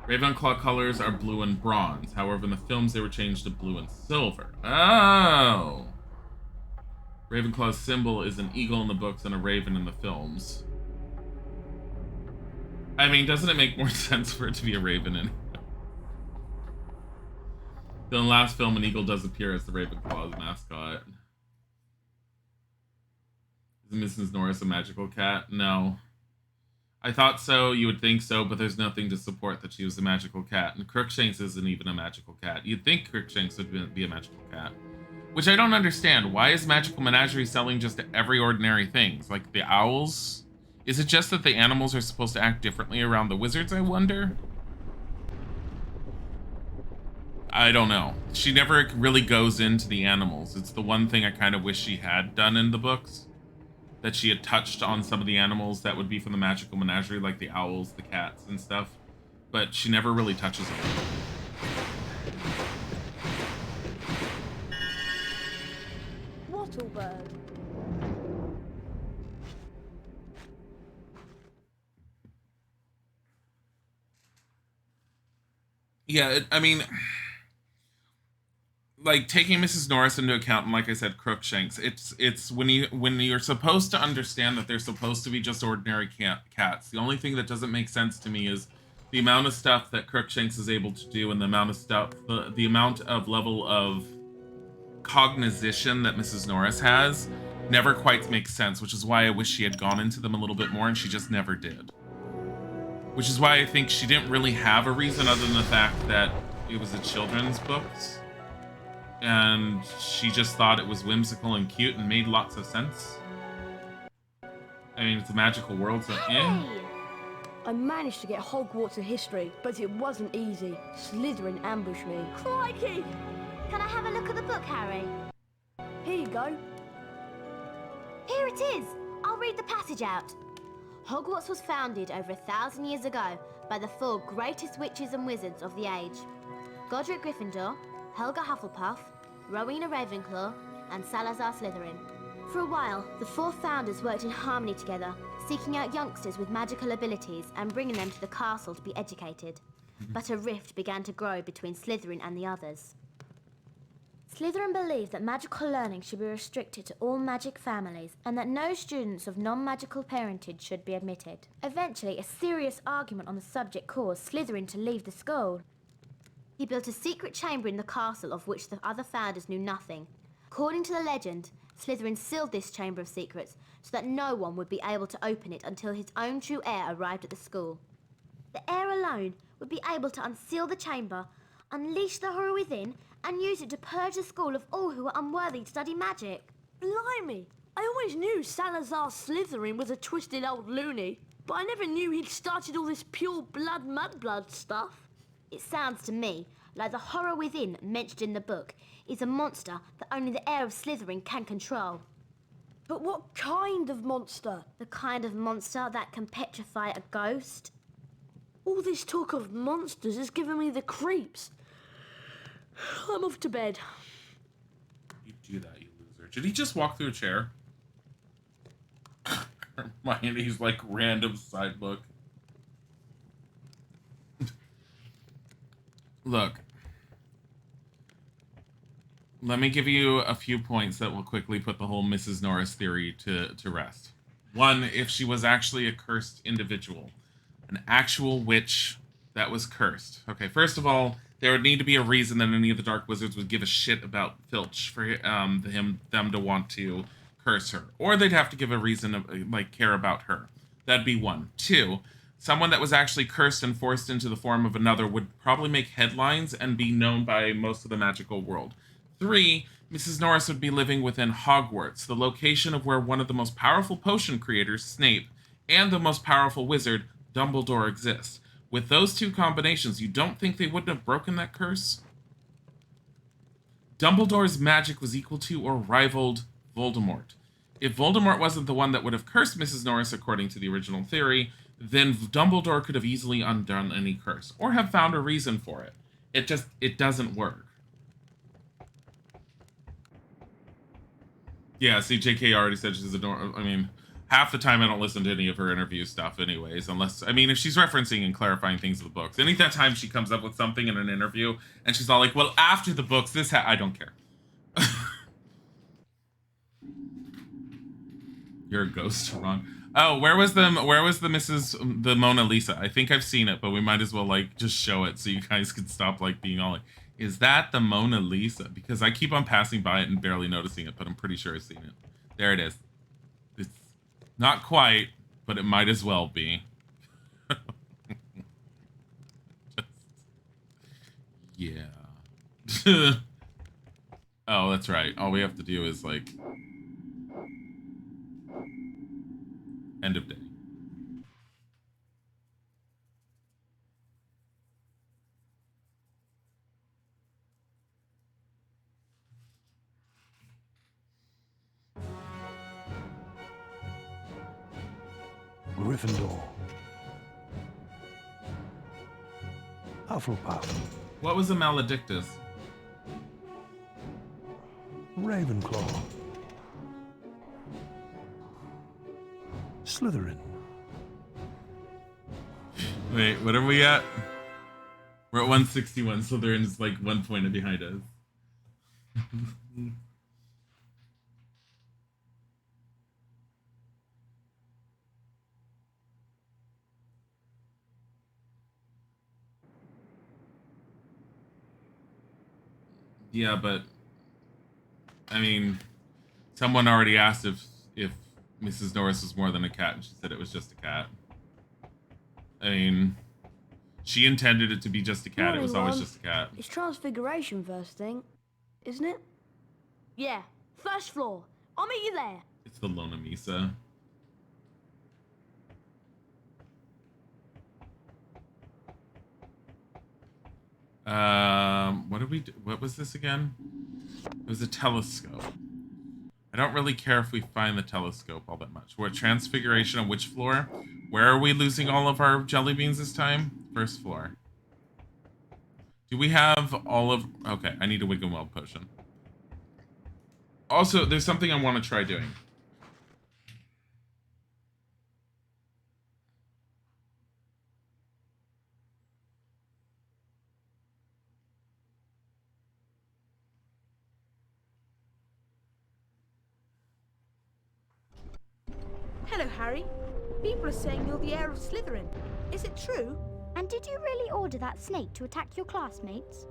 Ravenclaw colors are blue and bronze. However, in the films, they were changed to blue and silver. Oh! Ravenclaw's symbol is an eagle in the books and a raven in the films. I mean, doesn't it make more sense for it to be a raven in... In the last film, an eagle does appear as the Ravenclaw's mascot. Is Mrs. Norris a magical cat? No. I thought so, you would think so, but there's nothing to support that she was a magical cat. And Crookshanks isn't even a magical cat. You'd think Crookshanks would be a magical cat. Which I don't understand. Why is Magical Menagerie selling just every ordinary things? Like the owls? Is it just that the animals are supposed to act differently around the wizards, I wonder? I don't know. She never really goes into the animals. It's the one thing I kind of wish she had done in the books. That she had touched on some of the animals that would be from the Magical Menagerie, like the owls, the cats, and stuff. But she never really touches them. Wattlebird. Yeah, I mean... Like, taking Mrs. Norris into account, and like I said, Crookshanks, it's when you're supposed to understand that they're supposed to be just ordinary cats. The only thing that doesn't make sense to me is the amount of stuff that Crookshanks is able to do and the amount of stuff, the amount of level of cognition that Mrs. Norris has never quite makes sense, which is why I wish she had gone into them a little bit more, and she just never did. Which is why I think she didn't really have a reason other than the fact that it was a children's books. And she just thought it was whimsical and cute and made lots of sense. I mean, it's a magical world, so I managed to get Hogwarts in history, but it wasn't easy. Slytherin ambushed me. Crikey! Can I have a look at the book, Harry? Here you go. Here it is! I'll read the passage out. Hogwarts was founded over 1,000 years ago by the 4 greatest witches and wizards of the age. Godric Gryffindor, Helga Hufflepuff, Rowena Ravenclaw, and Salazar Slytherin. For a while, the 4 founders worked in harmony together, seeking out youngsters with magical abilities and bringing them to the castle to be educated. But a rift began to grow between Slytherin and the others. Slytherin believed that magical learning should be restricted to all magic families and that no students of non-magical parentage should be admitted. Eventually, a serious argument on the subject caused Slytherin to leave the school. He built a secret chamber in the castle of which the other founders knew nothing. According to the legend, Slytherin sealed this chamber of secrets so that no one would be able to open it until his own true heir arrived at the school. The heir alone would be able to unseal the chamber, unleash the horror within, and use it to purge the school of all who were unworthy to study magic. Blimey! I always knew Salazar Slytherin was a twisted old loony, but I never knew he'd started all this pure blood mudblood stuff. It sounds to me like the horror within mentioned in the book is a monster that only the heir of Slytherin can control. But what kind of monster? The kind of monster that can petrify a ghost. All this talk of monsters is giving me the creeps. I'm off to bed. You do that, you loser. Did he just walk through a chair? Hermione's like random side look. Look. Let me give you a few points that will quickly put the whole Mrs. Norris theory to rest. One, if she was actually a cursed individual, an actual witch that was cursed. Okay, first of all, there would need to be a reason that any of the Dark Wizards would give a shit about Filch for them to want to curse her, or they'd have to give a reason of like care about her. That'd be one. Two, someone that was actually cursed and forced into the form of another would probably make headlines and be known by most of the magical world. Three, Mrs. Norris would be living within Hogwarts, the location of where one of the most powerful potion creators, Snape, and the most powerful wizard, Dumbledore, exists. With those two combinations, you don't think they wouldn't have broken that curse? Dumbledore's magic was equal to or rivaled Voldemort. If Voldemort wasn't the one that would have cursed Mrs. Norris according to the original theory, then Dumbledore could have easily undone any curse, or have found a reason for it. It doesn't work. Yeah, see, JK already said she's adorable. I mean, half the time I don't listen to any of her interview stuff anyways, unless, I mean, if she's referencing and clarifying things in the books. Any that time she comes up with something in an interview, and she's all like, well, after the books, this I don't care. You're a ghost, Ron. Oh, where was the Mona Lisa? I think I've seen it, but we might as well, like, just show it so you guys can stop, like, being all like, is that the Mona Lisa? Because I keep on passing by it and barely noticing it, but I'm pretty sure I've seen it. There it is. It's not quite, but it might as well be. Yeah. Oh, that's right. All we have to do is, like, end of day. Gryffindor. Hufflepuff. What was a maledictus? Ravenclaw. Slytherin. Wait, what are we at? We're at 161. Slytherin's like 1 point behind us. Yeah, but I mean, someone already asked if Mrs. Norris was more than a cat, and she said it was just a cat. I mean, she intended it to be just a cat. Morning, It was always Ron. just a cat. It's Transfiguration first thing, isn't it? Yeah, first floor. I'll meet you there. It's the Lona Misa. What did we do? What was this again? It was a telescope. I don't really care if we find the telescope all that much. We're at Transfiguration on which floor? Where are we losing all of our jelly beans this time? First floor. Do we have all of... Okay, I need a Wiggenweld potion. Also, there's something I want to try doing. Hello, Harry. People are saying you're the heir of Slytherin. Is it true? And did you really order that snake to attack your classmates?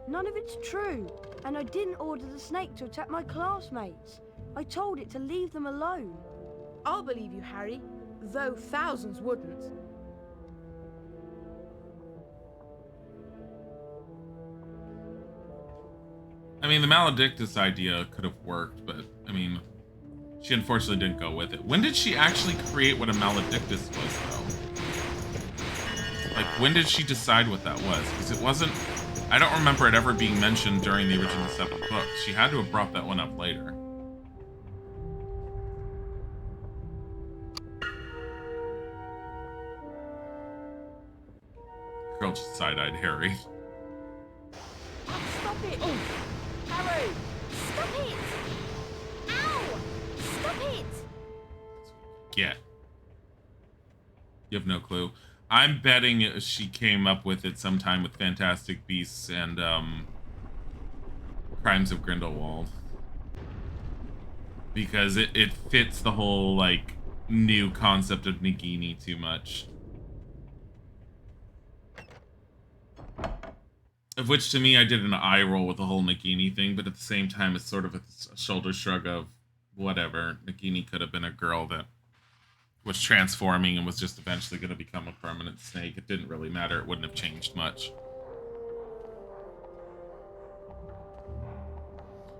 None of it's true. And I didn't order the snake to attack my classmates. I told it to leave them alone. I'll believe you, Harry, though thousands wouldn't. I mean, the Maledictus idea could have worked, but, I mean, she unfortunately didn't go with it. When did she actually create what a Maledictus was, though? Like, when did she decide what that was? Because it wasn't... I don't remember it ever being mentioned during the original 7 books. She had to have brought that one up later. Girl just side-eyed Harry. Stop it! Oh. Harry! Stop it! Ow! Stop it! get. You have no clue. I'm betting she came up with it sometime with Fantastic Beasts and Crimes of Grindelwald. Because it fits the whole, like, new concept of Nagini too much. Of which, to me, I did an eye roll with the whole Nagini thing, but at the same time, it's sort of a shoulder shrug of, whatever. Nagini could have been a girl that was transforming and was just eventually going to become a permanent snake. It didn't really matter. It wouldn't have changed much.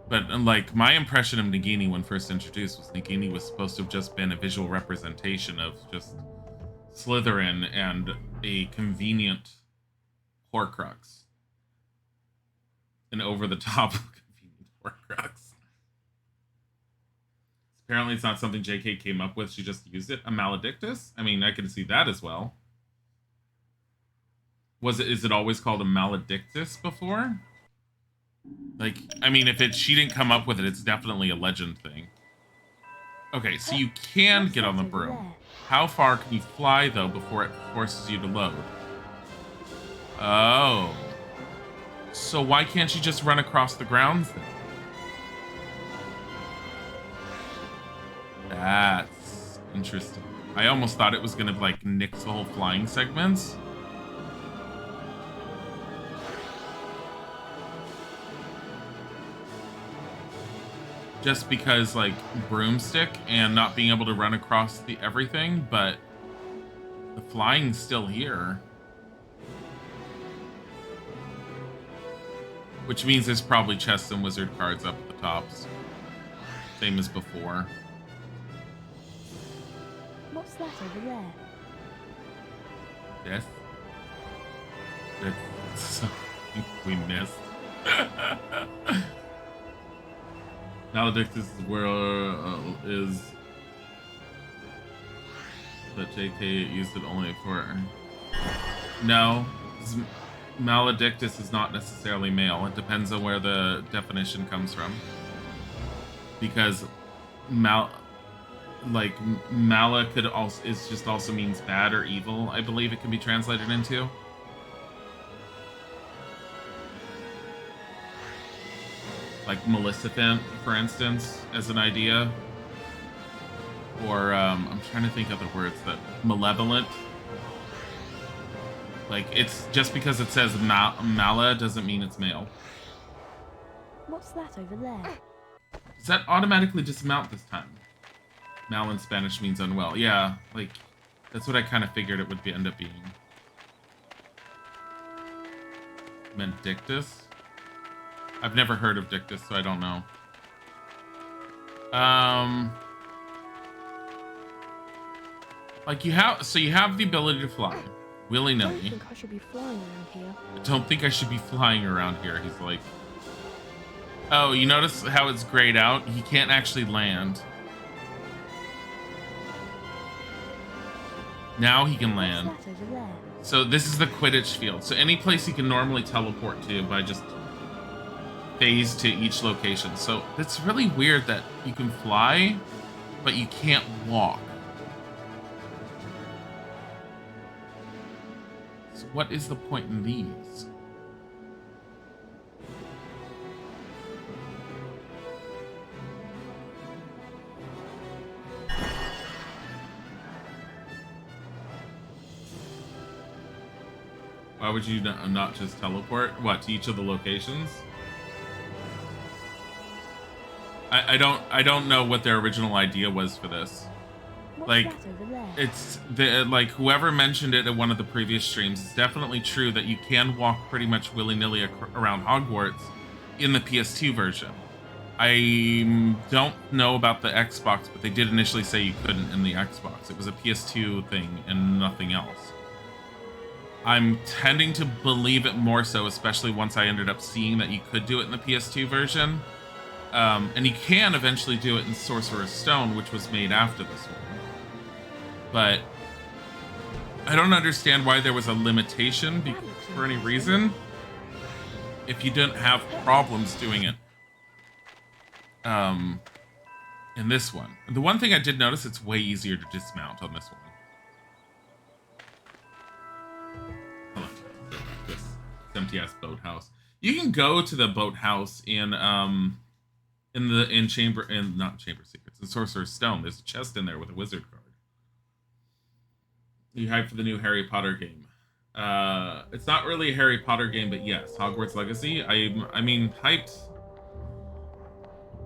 But, like, my impression of Nagini when first introduced was Nagini was supposed to have just been a visual representation of just Slytherin and a convenient Horcrux. An over-the-top convenient Horcrux. Apparently it's not something JK came up with. She just used it. A Maledictus? I mean, I can see that as well. Is it always called a Maledictus before? Like, I mean, if she didn't come up with it, it's definitely a legend thing. Okay, so you can get on the broom. How far can you fly, though, before it forces you to load? Oh. So why can't you just run across the grounds, then? That's interesting. I almost thought it was gonna, like, nix the whole flying segments. Just because, like, broomstick and not being able to run across the everything, but the flying's still here. Which means there's probably chests and wizard cards up at the tops. Same as before. What's that over there? Yes. That's something we missed. Maledictus is where is but JK used it only for no. Maledictus is not necessarily male. It depends on where the definition comes from. Because mala could also is just also means bad or evil, I believe it can be translated into. Like Maleficent, for instance, as an idea. Or I'm trying to think of the words that malevolent. Like, it's just because it says mala doesn't mean it's male. What's that over there? Does that automatically dismount this time? Mal in Spanish means unwell. Yeah, like, that's what I kind of figured it would end up being. Mendictus? I've never heard of Dictus, so I don't know. Like, you have the ability to fly. Willy-nilly. I don't think I should be flying around here. I don't think I should be flying around here, he's like. Oh, you notice how it's grayed out? He can't actually land. Now he can land. What's that over there? So this is the Quidditch field. So any place he can normally teleport to by just phase to each location. So it's really weird that you can fly, but you can't walk. So what is the point in these? Why would you not just teleport? What, to each of the locations? I don't know what their original idea was for this. What's Like, that over there? it's like whoever mentioned it in one of the previous streams. It's definitely true that you can walk pretty much willy-nilly around Hogwarts in the PS2 version. I don't know about the Xbox, but they did initially say you couldn't in the Xbox. It was a PS2 thing and nothing else. I'm tending to believe it more so, especially once I ended up seeing that you could do it in the PS2 version. And you can eventually do it in Sorcerer's Stone, which was made after this one. But I don't understand why there was a limitation for any reason if you didn't have problems doing it. in this one. The one thing I did notice, it's way easier to dismount on this one. Hold on, go back. This empty-ass boathouse. You can go to the boathouse in Chamber Secrets, in Sorcerer's Stone. There's a chest in there with a wizard card. You hype for the new Harry Potter game. It's not really a Harry Potter game, but yes, Hogwarts Legacy. I mean, hyped.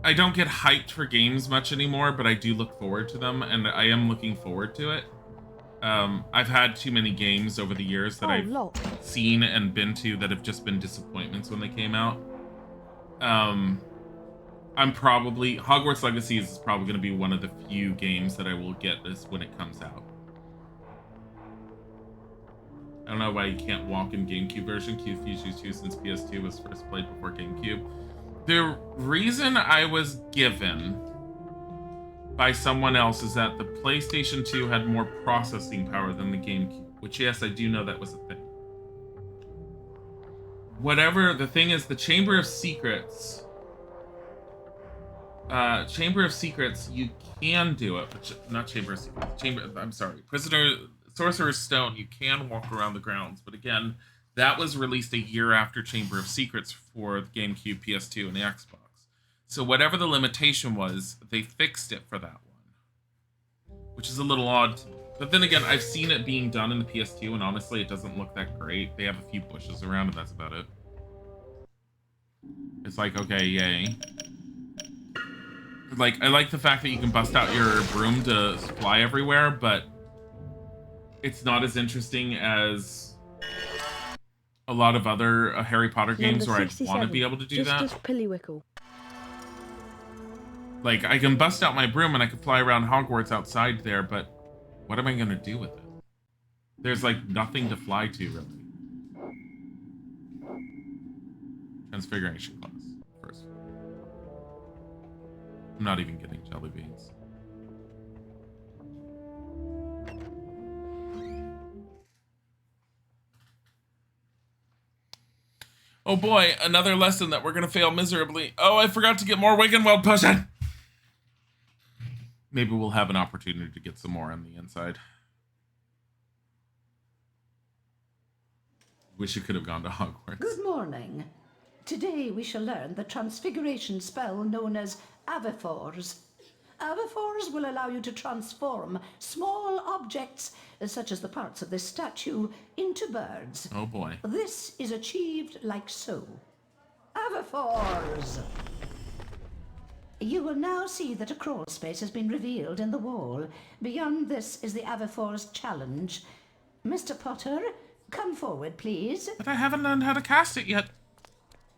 I don't get hyped for games much anymore, but I do look forward to them, and I am looking forward to it. I've had too many games over the years that I've seen and been to that have just been disappointments when they came out. Hogwarts Legacy is probably going to be one of the few games that I will get this when it comes out. I don't know why you can't walk in GameCube version. Q-Fuse 2 since PS2 was first played before GameCube. The reason I was given by someone else is that the PlayStation 2 had more processing power than the GameCube, which, yes, I do know that was a thing. Whatever, the thing is, the Chamber of Secrets, you can do it, but not Chamber of Secrets, Sorcerer's Stone, you can walk around the grounds, but again, that was released a year after Chamber of Secrets for the GameCube, PS2, and the Xbox. So whatever the limitation was, they fixed it for that one, which is a little odd to me. But then again, I've seen it being done in the PS2, and honestly, it doesn't look that great. They have a few bushes around, and that's about it. It's like, okay, yay. Like, I like the fact that you can bust out your broom to fly everywhere, but it's not as interesting as a lot of other Harry Potter games where I want to be able to do that. Like, I can bust out my broom and I can fly around Hogwarts outside there, but what am I going to do with it? There's, like, nothing to fly to, really. Transfiguration class, first. I'm not even getting jelly beans. Oh boy, another lesson that we're gonna fail miserably. Oh, I forgot to get more Wiggenweld potion! Maybe we'll have an opportunity to get some more on the inside. Wish you could have gone to Hogwarts. Good morning. Today we shall learn the transfiguration spell known as Avifors. Avifors will allow you to transform small objects, such as the parts of this statue, into birds. Oh boy. This is achieved like so. Avifors! You will now see that a crawl space has been revealed in the wall. Beyond this is the Avifors challenge. Mr. Potter, come forward, please. But I haven't learned how to cast it yet.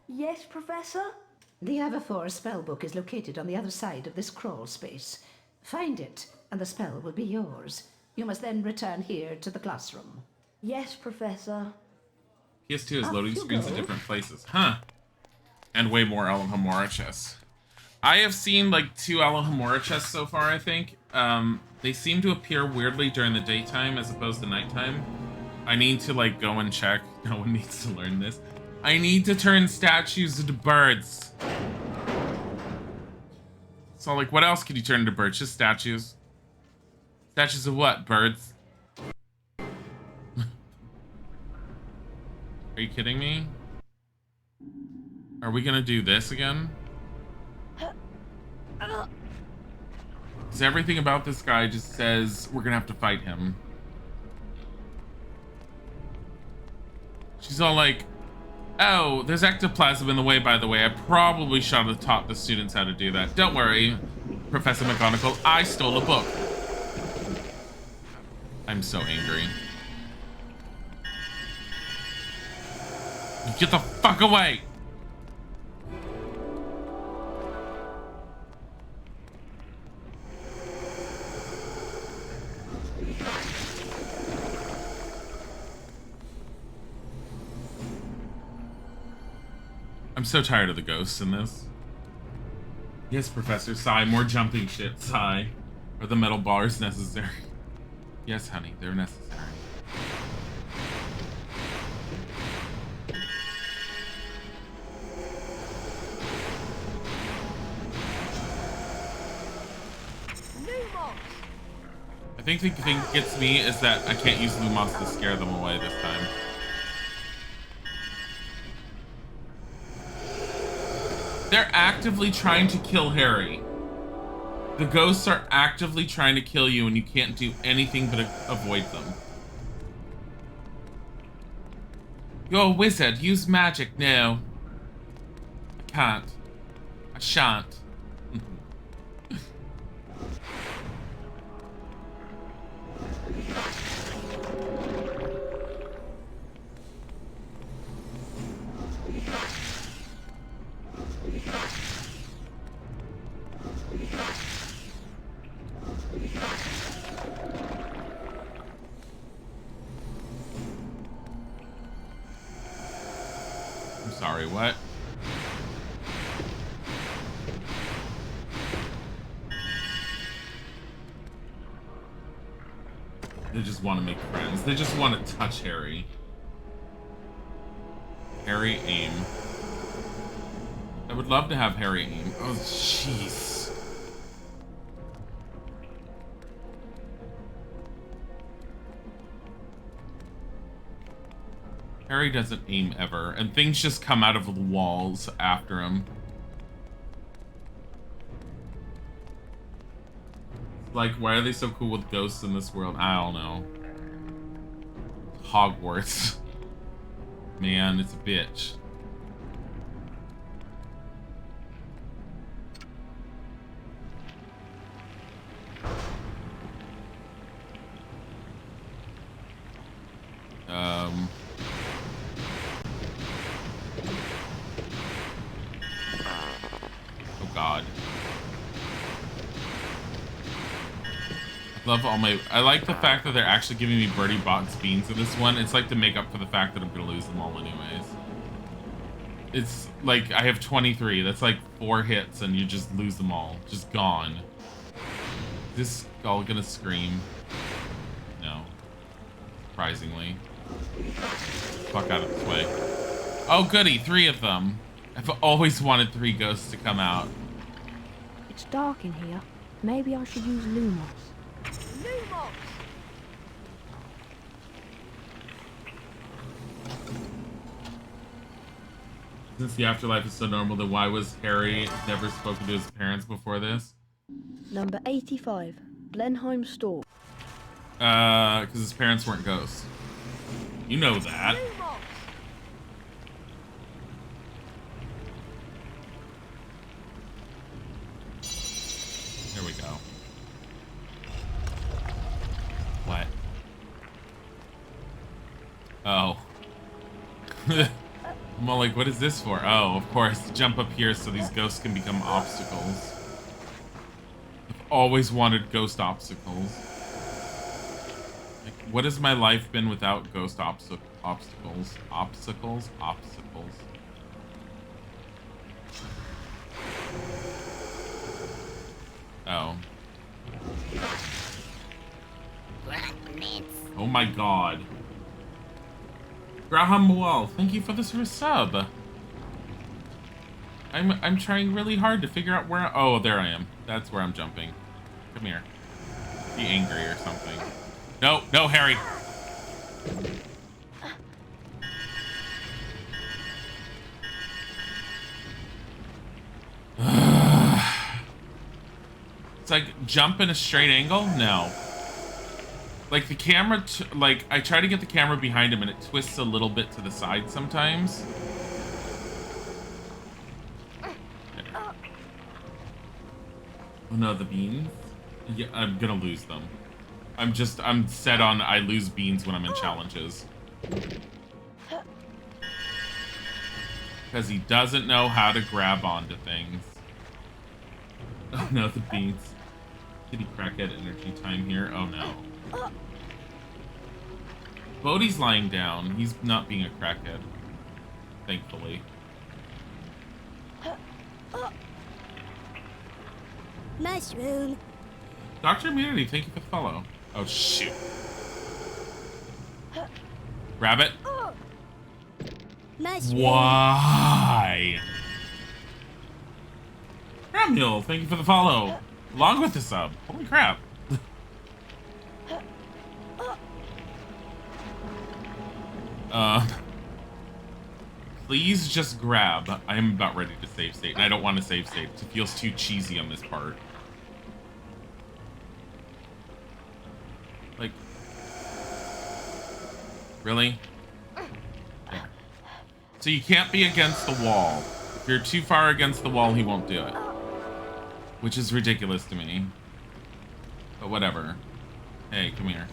Yes, Professor? The Avifors spellbook is located on the other side of this crawl space. Find it, and the spell will be yours. You must then return here to the classroom. Yes, Professor. PS2 has loading screens in different places. Huh. And way more Alohomora chests. I have seen like 2 Alohomora chests so far, I think. They seem to appear weirdly during the daytime as opposed to nighttime. I need to like go and check. No one needs to learn this. I need to turn statues into birds. So like, what else could you turn into birds? Just statues. Statues of what? Birds? Are you kidding me? Are we gonna do this again? Because everything about this guy just says we're gonna have to fight him. She's all like, oh, there's ectoplasm in the way, by the way. I probably should have taught the students how to do that. Don't worry, Professor McGonagall. I stole a book. I'm so angry. Get the fuck away! I'm so tired of the ghosts in this. Yes, Professor, sigh. More jumping shit, sigh. Are the metal bars necessary? Yes, honey, they're necessary. I think the thing that gets me is that I can't use Lumos to scare them away this time. They're actively trying to kill Harry. The ghosts are actively trying to kill you and you can't do anything but avoid them. You're a wizard. Use magic. No. I can't. I shan't. I'm sorry, what? They just want to make friends. They just want to touch Harry. Harry aim. I would love to have Harry aim. Oh, jeez. Harry doesn't aim ever, and things just come out of the walls after him. Like, why are they so cool with ghosts in this world? I don't know. Hogwarts. Man, it's a bitch. Oh God. Love all my. I like the fact that they're actually giving me Birdie Box beans in this one. It's like to make up for the fact that I'm gonna lose them all anyways. It's like I have 23. That's like 4 hits and you just lose them all. Just gone. Is this all gonna scream? No. Surprisingly. Fuck out of this way. Oh goody, 3 of them. I've always wanted 3 ghosts to come out. It's dark in here. Maybe I should use Lumos. Since the afterlife is so normal, then why was Harry never spoken to his parents before this? Number 85, Blenheim Store. Because his parents weren't ghosts. You know that. Here we go. What? Oh. I'm all like, what is this for? Oh, of course, jump up here so these ghosts can become obstacles. I've always wanted ghost obstacles. Like, what has my life been without ghost obstacles? Obstacles? Obstacles. Oh. Oh my God. Graham Wall, thank you for this sub. I'm trying really hard to figure out where. Oh, there I am. That's where I'm jumping. Come here. Be angry or something. No, no, Harry. It's like jump in a straight angle. No. Like the camera, like I try to get the camera behind him and it twists a little bit to the side sometimes. Oh no, the beans? Yeah, I'm gonna lose them. I'm set on I lose beans when I'm in challenges. Because he doesn't know how to grab onto things. Oh no, the beans. Kitty crackhead energy time here. Oh no. Bodhi's lying down. He's not being a crackhead. Thankfully. Mushroom. Dr. Immunity, thank you for the follow. Oh shoot. Rabbit? Mushroom. Why? Ramule, thank you for the follow. Along with the sub. Holy crap. Please just grab. I am about ready to save state, and I don't want to save state. It feels too cheesy on this part. Like, really? Yeah. So you can't be against the wall. If you're too far against the wall, he won't do it. Which is ridiculous to me. But whatever. Hey, come here.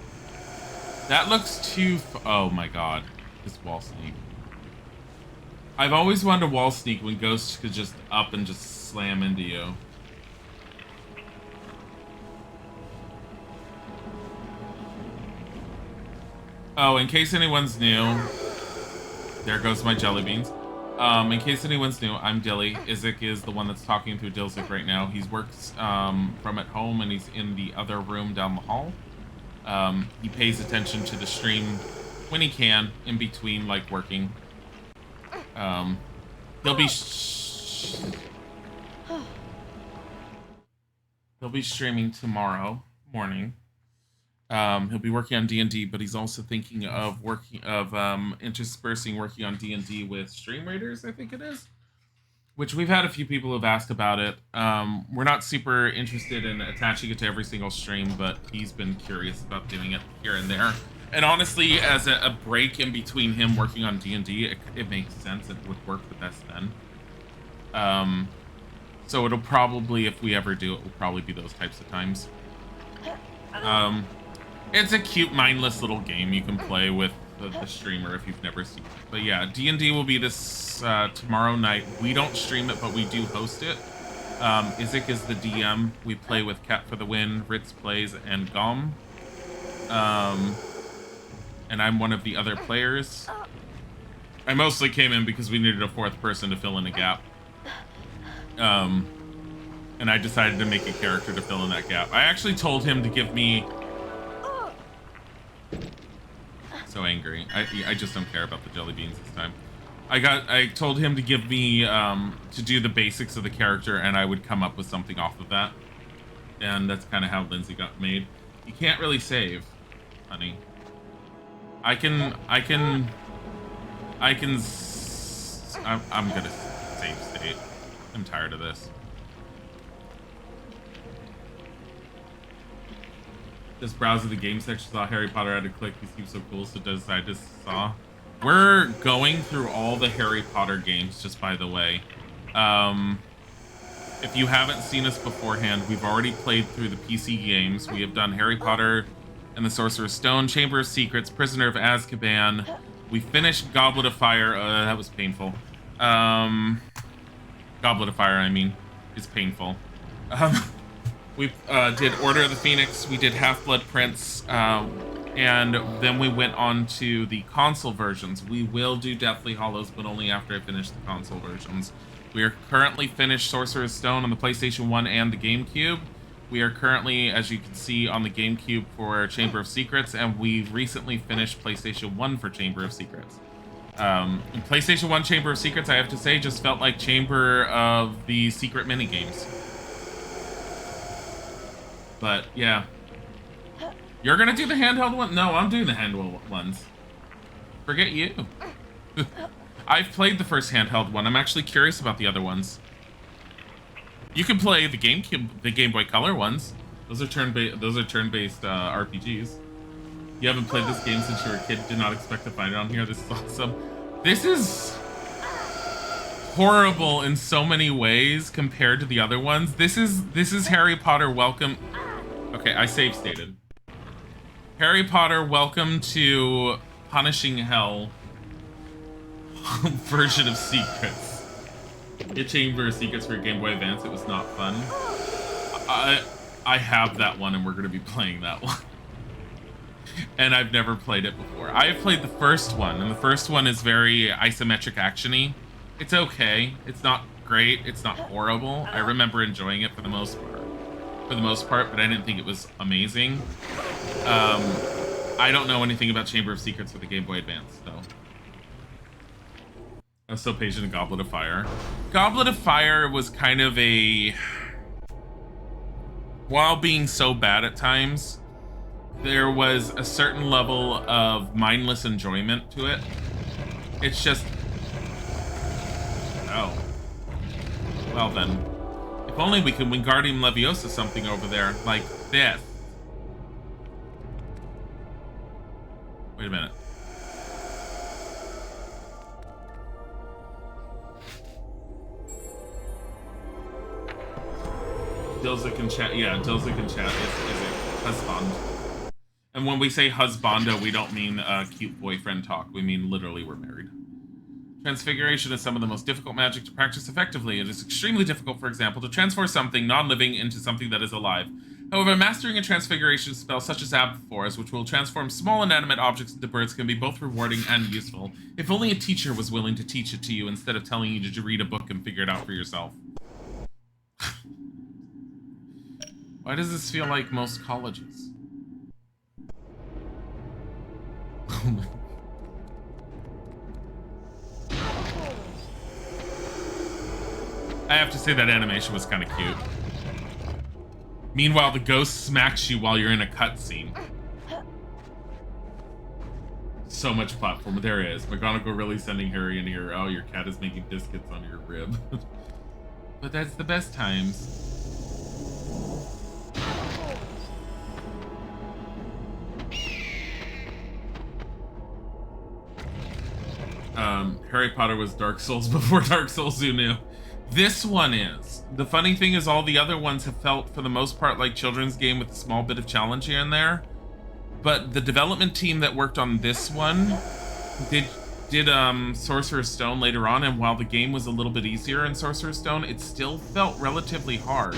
That looks too... Oh my god. This wall sneak. I've always wanted a wall sneak when ghosts could just up and just slam into you. Oh, in case anyone's new, there goes my jelly beans. In case anyone's new, I'm Dilly. Isaac is the one that's talking through Dilzik right now. He works from at home, and he's in the other room down the hall. He pays attention to the stream when he can, in between, like, working. He'll be streaming tomorrow morning. He'll be working on D&D, but he's also thinking of interspersing working on D&D with Stream Raiders, I think it is. Which we've had a few people who've asked about it. We're not super interested in attaching it to every single stream, but he's been curious about doing it here and there. And honestly, as a break in between him working on D&D, it makes sense. It would work the best then. So it'll probably, if we ever do it, will probably be those types of times. It's a cute, mindless little game you can play with the streamer if you've never seen it. But yeah, D&D will be this tomorrow night. We don't stream it, but we do host it. Isaac is the DM. We play with Cat for the Win, Ritz Plays, and Gom. And I'm one of the other players. I mostly came in because we needed a fourth person to fill in a gap. And I decided to make a character to fill in that gap. I actually told him to give me... So angry. I just don't care about the jelly beans this time. I told him to give me, to do the basics of the character, and I would come up with something off of that. And that's kind of how Lindsay got made. You can't really save, honey. I'm gonna save state. I'm tired of this. Just browse the game section, saw Harry Potter, had to click, he seems so cool, so I just saw. We're going through all the Harry Potter games, just by the way. If you haven't seen us beforehand, we've already played through the PC games. We have done Harry Potter and the Sorcerer's Stone, Chamber of Secrets, Prisoner of Azkaban. We finished Goblet of Fire. That was painful. Goblet of Fire, I mean, is painful. We did Order of the Phoenix. We did Half-Blood Prince. And then we went on to the console versions. We will do Deathly Hallows, but only after I finish the console versions. We are currently finished Sorcerer's Stone on the PlayStation 1 and the GameCube. We are currently, as you can see, on the GameCube for Chamber of Secrets, and we recently finished PlayStation 1 for Chamber of Secrets. In PlayStation 1 Chamber of Secrets, I have to say, just felt like Chamber of the Secret minigames. But, yeah. You're gonna do the handheld one? No, I'm doing the handheld ones. Forget you. I've played the first handheld one. I'm actually curious about the other ones. You can play the GameCube, the Game Boy Color ones. Those are turn-based RPGs. You haven't played this game since you were a kid. Did not expect to find it on here. This is awesome. This is horrible in so many ways compared to the other ones. This is Harry Potter Welcome. Okay, I save stated. Harry Potter Welcome to Punishing Hell version of Secrets. A Chamber of Secrets for Game Boy Advance. It was not fun. I have that one, and we're gonna be playing that one. And I've never played it before. I've played the first one, and the first one is very isometric action-y. It's okay. It's not great. It's not horrible. I remember enjoying it for the most part, but I didn't think it was amazing. I don't know anything about Chamber of Secrets for the Game Boy Advance, though. I was so patient in Goblet of Fire. Goblet of Fire was kind of a... While being so bad at times, there was a certain level of mindless enjoyment to it. It's just... Oh. Well then. If only we could Wingardium Leviosa something over there, like this. Wait a minute. Dilzik in chat, yeah, Dilzik in chat is a husband. And when we say husbando, we don't mean cute boyfriend talk. We mean literally we're married. Transfiguration is some of the most difficult magic to practice effectively. It is extremely difficult, for example, to transform something non-living into something that is alive. However, mastering a transfiguration spell such as Abafor's, which will transform small inanimate objects into birds, can be both rewarding and useful. If only a teacher was willing to teach it to you instead of telling you to read a book and figure it out for yourself. Why does this feel like most colleges? I have to say that animation was kind of cute. Meanwhile, the ghost smacks you while you're in a cutscene. So much platform. There it is. McGonagall really sending Harry in here. Oh, your cat is making biscuits on your rib. But that's the best times. Harry Potter was Dark Souls before Dark Souls who knew. This one is. The funny thing is all the other ones have felt, for the most part, like children's game with a small bit of challenge here and there. But the development team that worked on this one did Sorcerer's Stone later on, and while the game was a little bit easier in Sorcerer's Stone, it still felt relatively hard.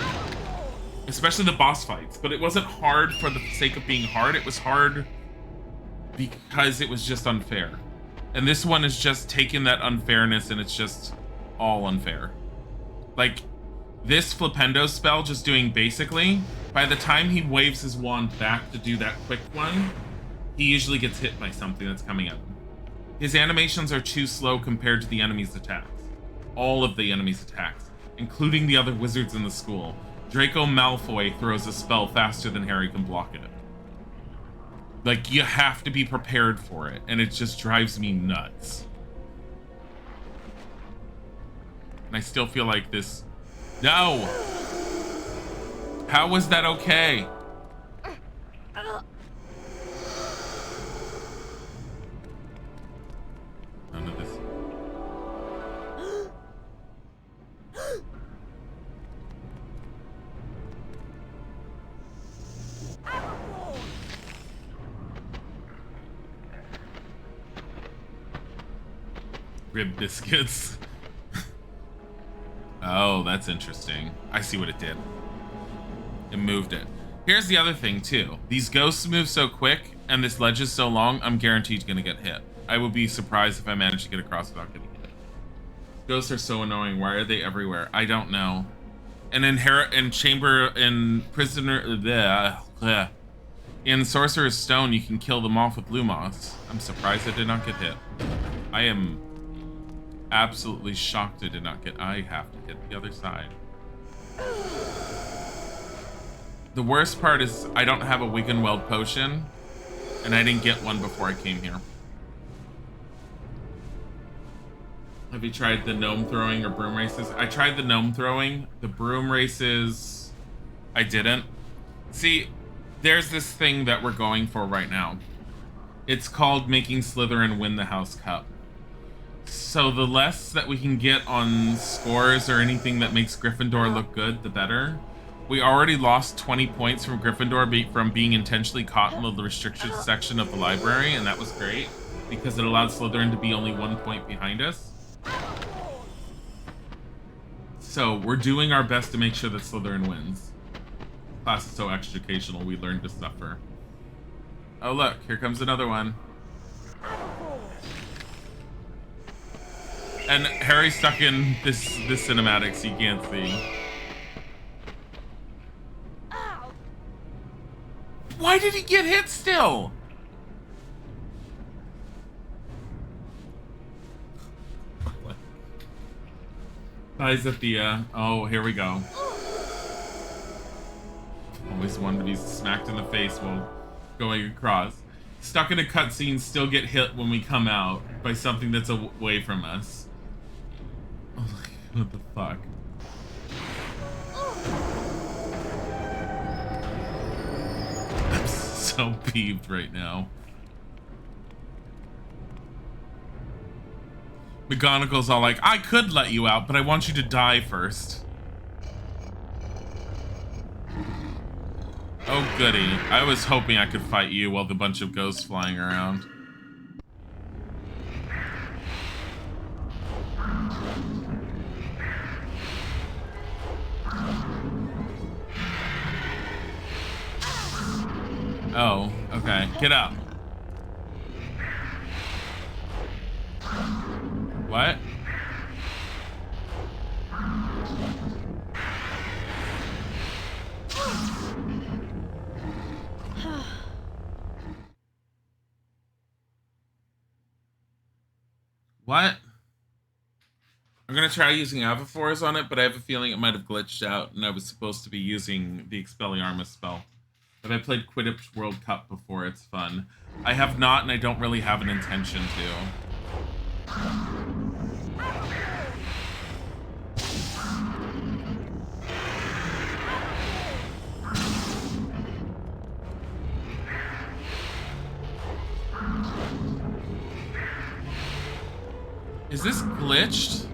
Especially the boss fights. But it wasn't hard for the sake of being hard, it was hard because it was just unfair. And this one is just taking that unfairness and it's just all unfair. Like, this Flipendo spell just doing basically, by the time he waves his wand back to do that quick one, he usually gets hit by something that's coming at him. His animations are too slow compared to the enemy's attacks. All of the enemy's attacks, including the other wizards in the school. Draco Malfoy throws a spell faster than Harry can block it. Like, you have to be prepared for it, and it just drives me nuts. And I still feel like this... No! How was that okay? None of this. Rib biscuits. Oh, that's interesting. I see what it did. It moved it. Here's the other thing, too. These ghosts move so quick, and this ledge is so long, I'm guaranteed going to get hit. I would be surprised if I managed to get across without getting hit. Ghosts are so annoying. Why are they everywhere? I don't know. And in Sorcerer's Stone, you can kill them off with Lumos. I'm surprised I did not get hit. I am absolutely shocked I did not get... I have to hit the other side. The worst part is I don't have a Wiggenweld potion, and I didn't get one before I came here. Have you tried the gnome throwing or broom races? I tried the gnome throwing. The broom races, I didn't. See, there's this thing that we're going for right now. It's called making Slytherin win the House Cup. So the less that we can get on scores or anything that makes Gryffindor look good, the better. We already lost 20 points from Gryffindor from being intentionally caught in the restricted section of the library, and that was great because it allowed Slytherin to be only 1 point behind us. So we're doing our best to make sure that Slytherin wins. Class is so educational, we learn to suffer. Oh look, here comes another one. And Harry's stuck in this cinematic, so you can't see. Why did he get hit still? Eyes at the, oh, here we go. Always wanted to be smacked in the face while going across. stuck in a cutscene still get hit when we come out by something that's away from us. Oh, what the fuck? I'm so peeved right now. McGonagall's all like, I could let you out, but I want you to die first. Oh, goody. I was hoping I could fight you while the bunch of ghosts flying around. Oh, okay. Get up. What? What? I'm gonna try using Avifors on it, but I have a feeling it might have glitched out and I was supposed to be using the Expelliarmus spell. But I played Quidditch World Cup before, it's fun. I have not, and I don't really have an intention to. Is this glitched?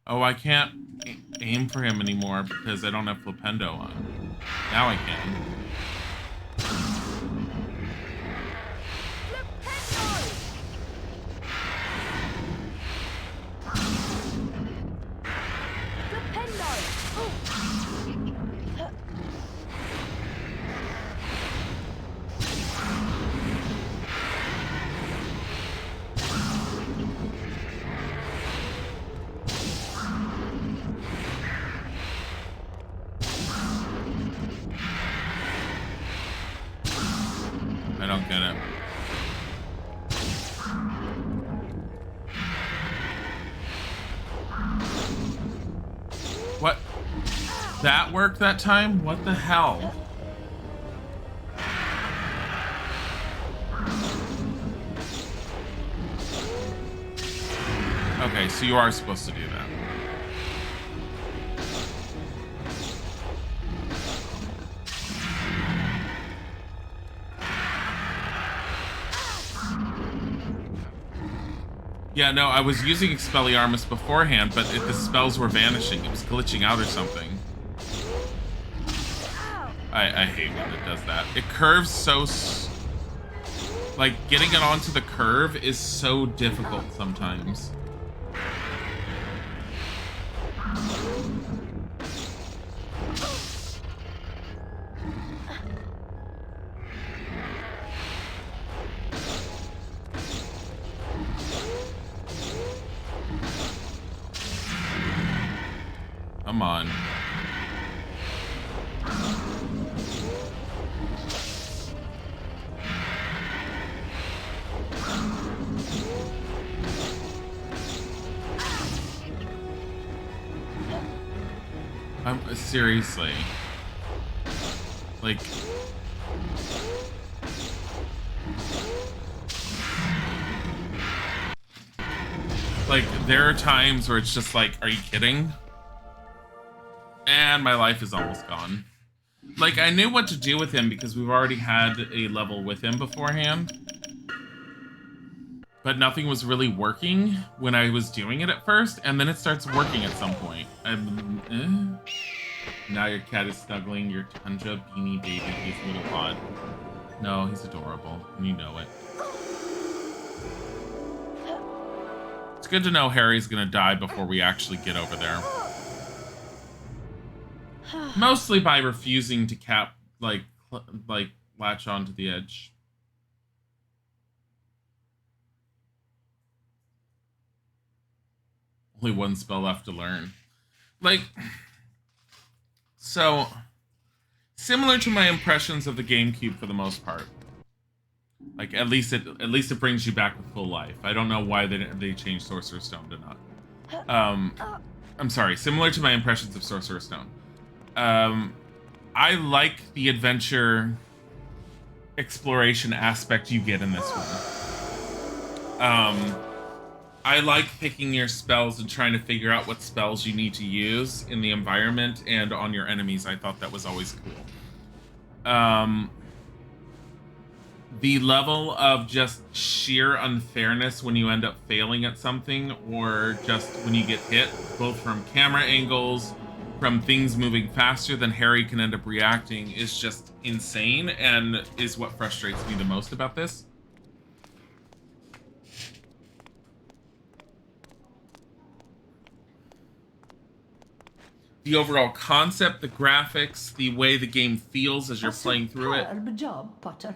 Oh, I can't aim for him anymore because I don't have Flipendo on. Now I can. I don't get it. What? That worked that time? What the hell? Okay, so you are supposed to do that. Yeah, no, I was using Expelliarmus beforehand, but the spells were vanishing. It was glitching out or something. I hate when it does that. It curves so... like, getting it onto the curve is so difficult sometimes. Come on. Seriously. Like, there are times where it's just like, are you kidding? And my life is almost gone. Like, I knew what to do with him because we've already had a level with him beforehand. But nothing was really working when I was doing it at first, and then it starts working at some point. Now your cat is snuggling your Tundra beanie baby. He's a little odd. No, he's adorable, and you know it. It's good to know Harry's gonna die before we actually get over there. Mostly by refusing to latch onto the edge. Only one spell left to learn. So similar to my impressions of the GameCube for the most part. At least it brings you back with full life. I don't know why they changed Sorcerer's Stone to not. I'm sorry. Similar to my impressions of Sorcerer's Stone. I like the adventure exploration aspect you get in this one. I like picking your spells and trying to figure out what spells you need to use in the environment and on your enemies. I thought that was always cool. The level of just sheer unfairness when you end up failing at something, or just when you get hit, both from camera angles, from things moving faster than Harry can end up reacting, is just insane and is what frustrates me the most about this. The overall concept, the graphics, the way the game feels as you're playing through it. Superb job, Potter.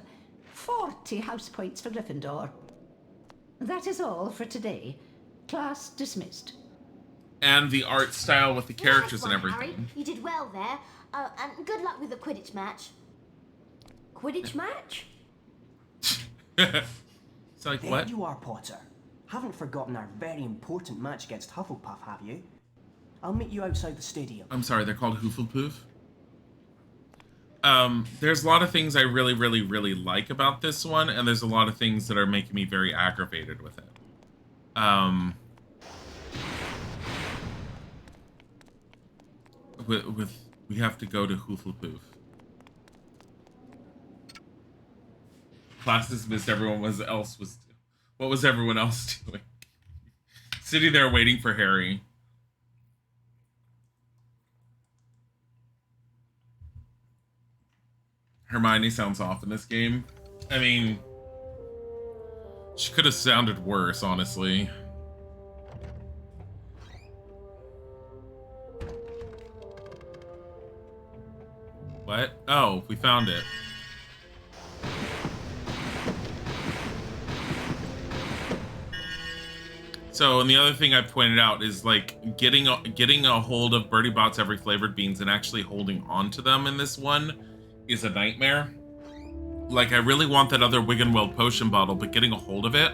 40 house points for Gryffindor. That is all for today. Class dismissed. And the art style with the characters and everything. Harry, you did well there. And good luck with the Quidditch match. Quidditch match? It's like, There what? you are, Potter. Haven't forgotten our very important match against Hufflepuff, have you? I'll meet you outside the stadium. I'm sorry, they're called Hufflepuff. There's a lot of things I really, really, really like about this one, and there's a lot of things that are making me very aggravated with it. We have to go to Hufflepuff. Class dismissed. What was everyone else doing? Sitting there waiting for Harry. Hermione sounds off in this game. I mean, she could have sounded worse, honestly. What? Oh, we found it. So, and the other thing I pointed out is getting a hold of Bertie Bott's every flavored beans and actually holding on to them in this one is a nightmare. I really want that other Wiggenweld potion bottle, but getting a hold of it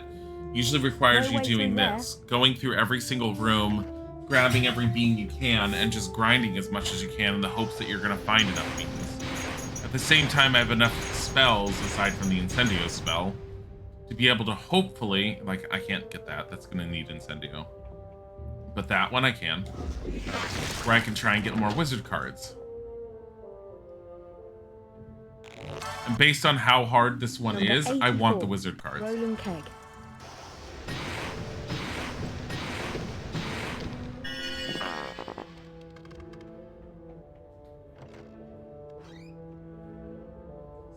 usually requires you doing this. Going through every single room, grabbing every bean you can, and just grinding as much as you can in the hopes that you're going to find enough beans. At the same time, I have enough spells, aside from the Incendio spell, to be able to hopefully... I can't get that. That's going to need Incendio. But that one I can. Where I can try and get more wizard cards. And based on how hard this one is, I want the wizard cards. Roland Keg.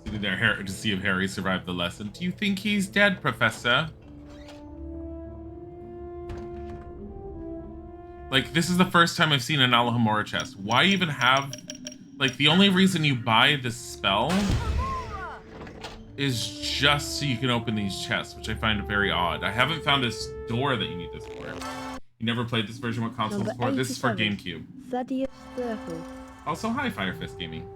Sitting there to see if Harry survived the lesson. Do you think he's dead, Professor? This is the first time I've seen an Alohomora chest. Why even have... the only reason you buy this spell is just so you can open these chests, which I find very odd. I haven't found a door that you need this for. You never played this version? What console is for? This is for GameCube. Thaddeus Circle. Also, hi, Firefist Gaming.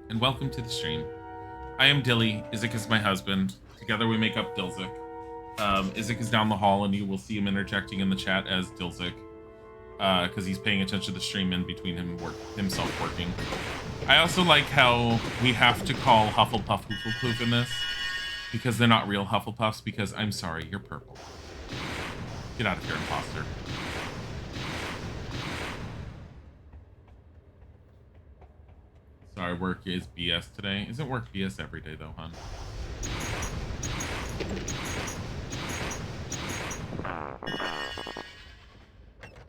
And welcome to the stream. I am Dilly. Isaac is my husband. Together we make up Dilzik. Isaac is down the hall, and you will see him interjecting in the chat as Dilzik. Because he's paying attention to the stream in between himself working. I also like how we have to call Hufflepuff Hufflepuff in this, because they're not real Hufflepuffs, because I'm sorry, you're purple. Get out of here, imposter. Sorry, work is BS today. Isn't work BS every day though, hon?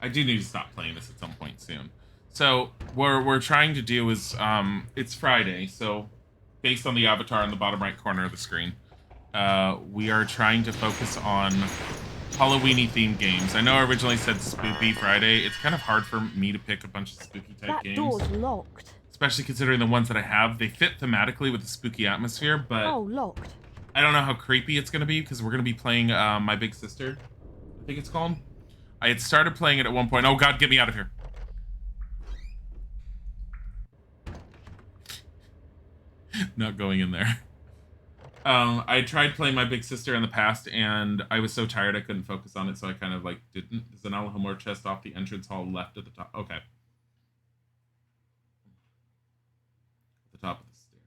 I do need to stop playing this at some point soon. So what we're trying to do is, it's Friday, so based on the avatar in the bottom right corner of the screen, we are trying to focus on Halloweeny themed games. I know I originally said Spooky Friday. It's kind of hard for me to pick a bunch of spooky type games. That door's locked. Especially considering the ones that I have. They fit thematically with the spooky atmosphere, but Oh, locked. I don't know how creepy it's going to be because we're going to be playing My Big Sister, I think it's called. I had started playing it at one point. Oh god, get me out of here. Not going in there. I tried playing My Big Sister in the past, and I was so tired I couldn't focus on it, so I kind of like didn't. There's an Alhambra chest off the entrance hall left at the top. Okay. At the top of the stairs.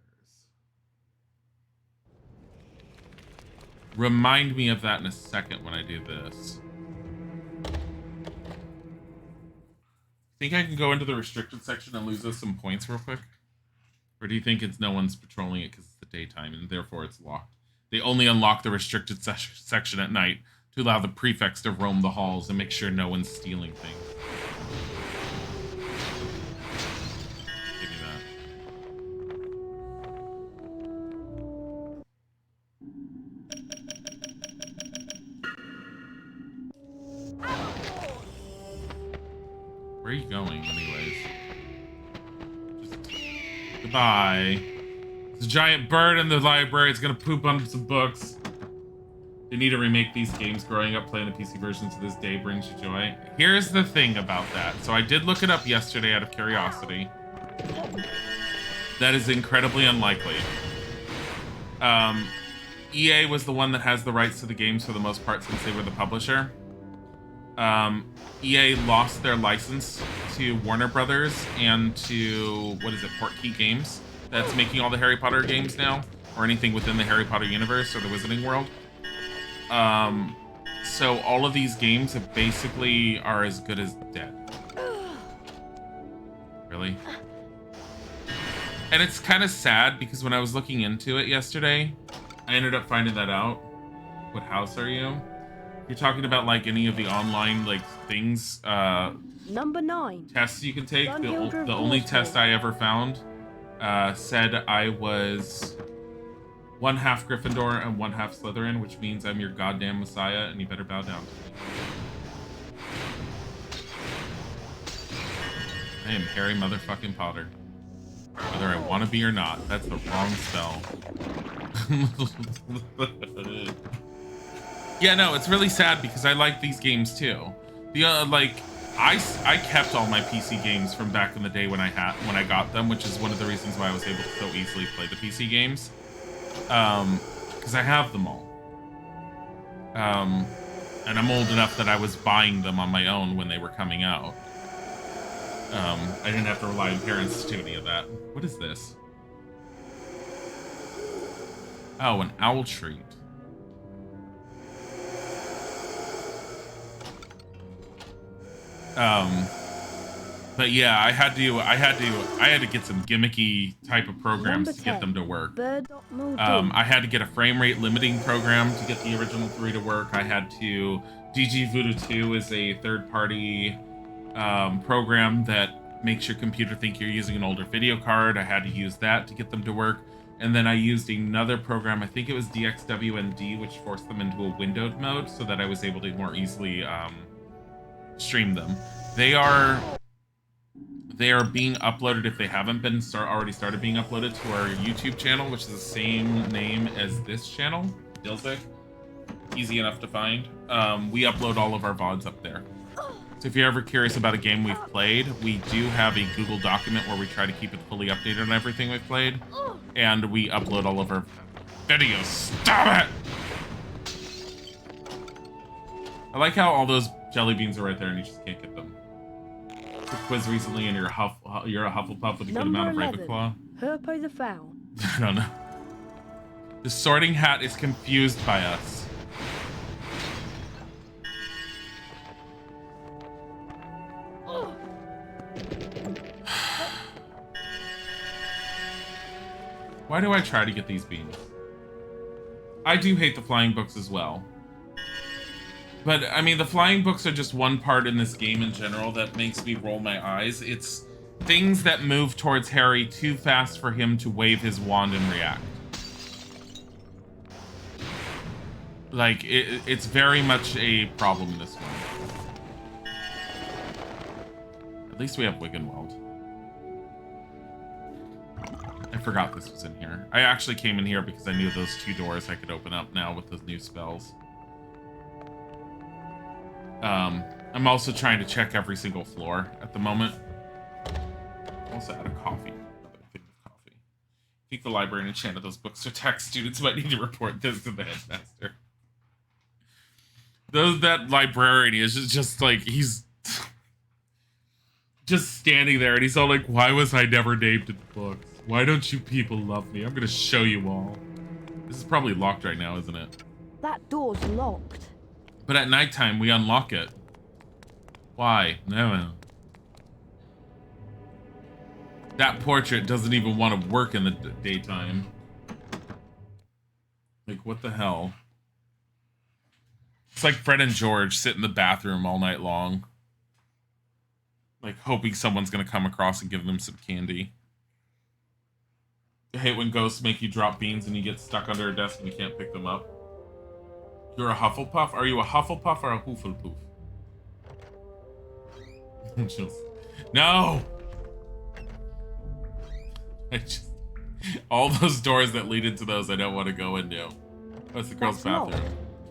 Remind me of that in a second when I do this. Think I can go into the restricted section and lose us some points real quick? Or do you think it's no one's patrolling it because it's the daytime and therefore it's locked? They only unlock the restricted section at night to allow the prefects to roam the halls and make sure no one's stealing things. Give me that. Where are you going, anyways? Goodbye. There's a giant bird in the library. It's gonna poop on some books. They need to remake these games. Growing up playing the PC version to this day brings you joy. Here's the thing about that. So I did look it up yesterday out of curiosity. That is incredibly unlikely. EA was the one that has the rights to the games for the most part since they were the publisher. EA lost their license to Warner Brothers and to, what is it, Portkey Games, that's making all the Harry Potter games now, or anything within the Harry Potter universe or the Wizarding World. So all of these games have basically are as good as dead. Really? And it's kind of sad because when I was looking into it yesterday, I ended up finding that out. What house are you? You're talking about like any of the online like things, Number 9. tests you can take. The only test I ever found said I was 1/2 Gryffindor and 1/2 Slytherin, which means I'm your goddamn messiah and you better bow down to me. I am Harry motherfucking Potter. Whether I want to be or not. That's the wrong spell. Yeah, no, it's really sad because I like these games too. The I kept all my PC games from back in the day when I got them, which is one of the reasons why I was able to so easily play the PC games. Because I have them all. And I'm old enough that I was buying them on my own when they were coming out. I didn't have to rely on parents to do any of that. What is this? Oh, an owl treat. But yeah, I had to get some gimmicky type of programs to get them to work. I had to get a frame rate limiting program to get the original 3 to work. I had to DG Voodoo 2 is a third-party program that makes your computer think you're using an older video card. I had to use that to get them to work. And then I used another program, I think it was DXWND, which forced them into a windowed mode so that I was able to more easily stream them. They are being uploaded, if they haven't been already started being uploaded, to our YouTube channel, which is the same name as this channel, Dilzy. Easy enough to find. We upload all of our VODs up there. So if you're ever curious about a game we've played, we do have a Google document where we try to keep it fully updated on everything we've played. And we upload all of our videos. Stop it! I like how all those jelly beans are right there and you just can't get them. Took a quiz recently and you're a Hufflepuff with a good amount of Ravenclaw. Herpo the Foul. I don't know. The Sorting Hat is confused by us. Why do I try to get these beans? I do hate the flying books as well. But, I mean, the flying books are just one part in this game in general that makes me roll my eyes. It's things that move towards Harry too fast for him to wave his wand and react. Like, it's very much a problem in this one. At least we have Wiggenweld. I forgot this was in here. I actually came in here because I knew those 2 doors I could open up now with those new spells. I'm also trying to check every single floor at the moment. Also out of coffee. Another thing with coffee. Think the librarian enchanted those books or text students might need to report this to the headmaster. That librarian is just like, he's just standing there and he's all like, why was I never named in the books? Why don't you people love me? I'm gonna show you all. This is probably locked right now, isn't it? That door's locked. But at nighttime, we unlock it. Why? No. That portrait doesn't even want to work in the daytime. Like, what the hell? It's like Fred and George sit in the bathroom all night long. Like, hoping someone's gonna come across and give them some candy. I hate when ghosts make you drop beans and you get stuck under a desk and you can't pick them up. You're a Hufflepuff? Are you a Hufflepuff or a Hooflepoof? No! All those doors that lead into those I don't want to go into. That's the girls' bathroom.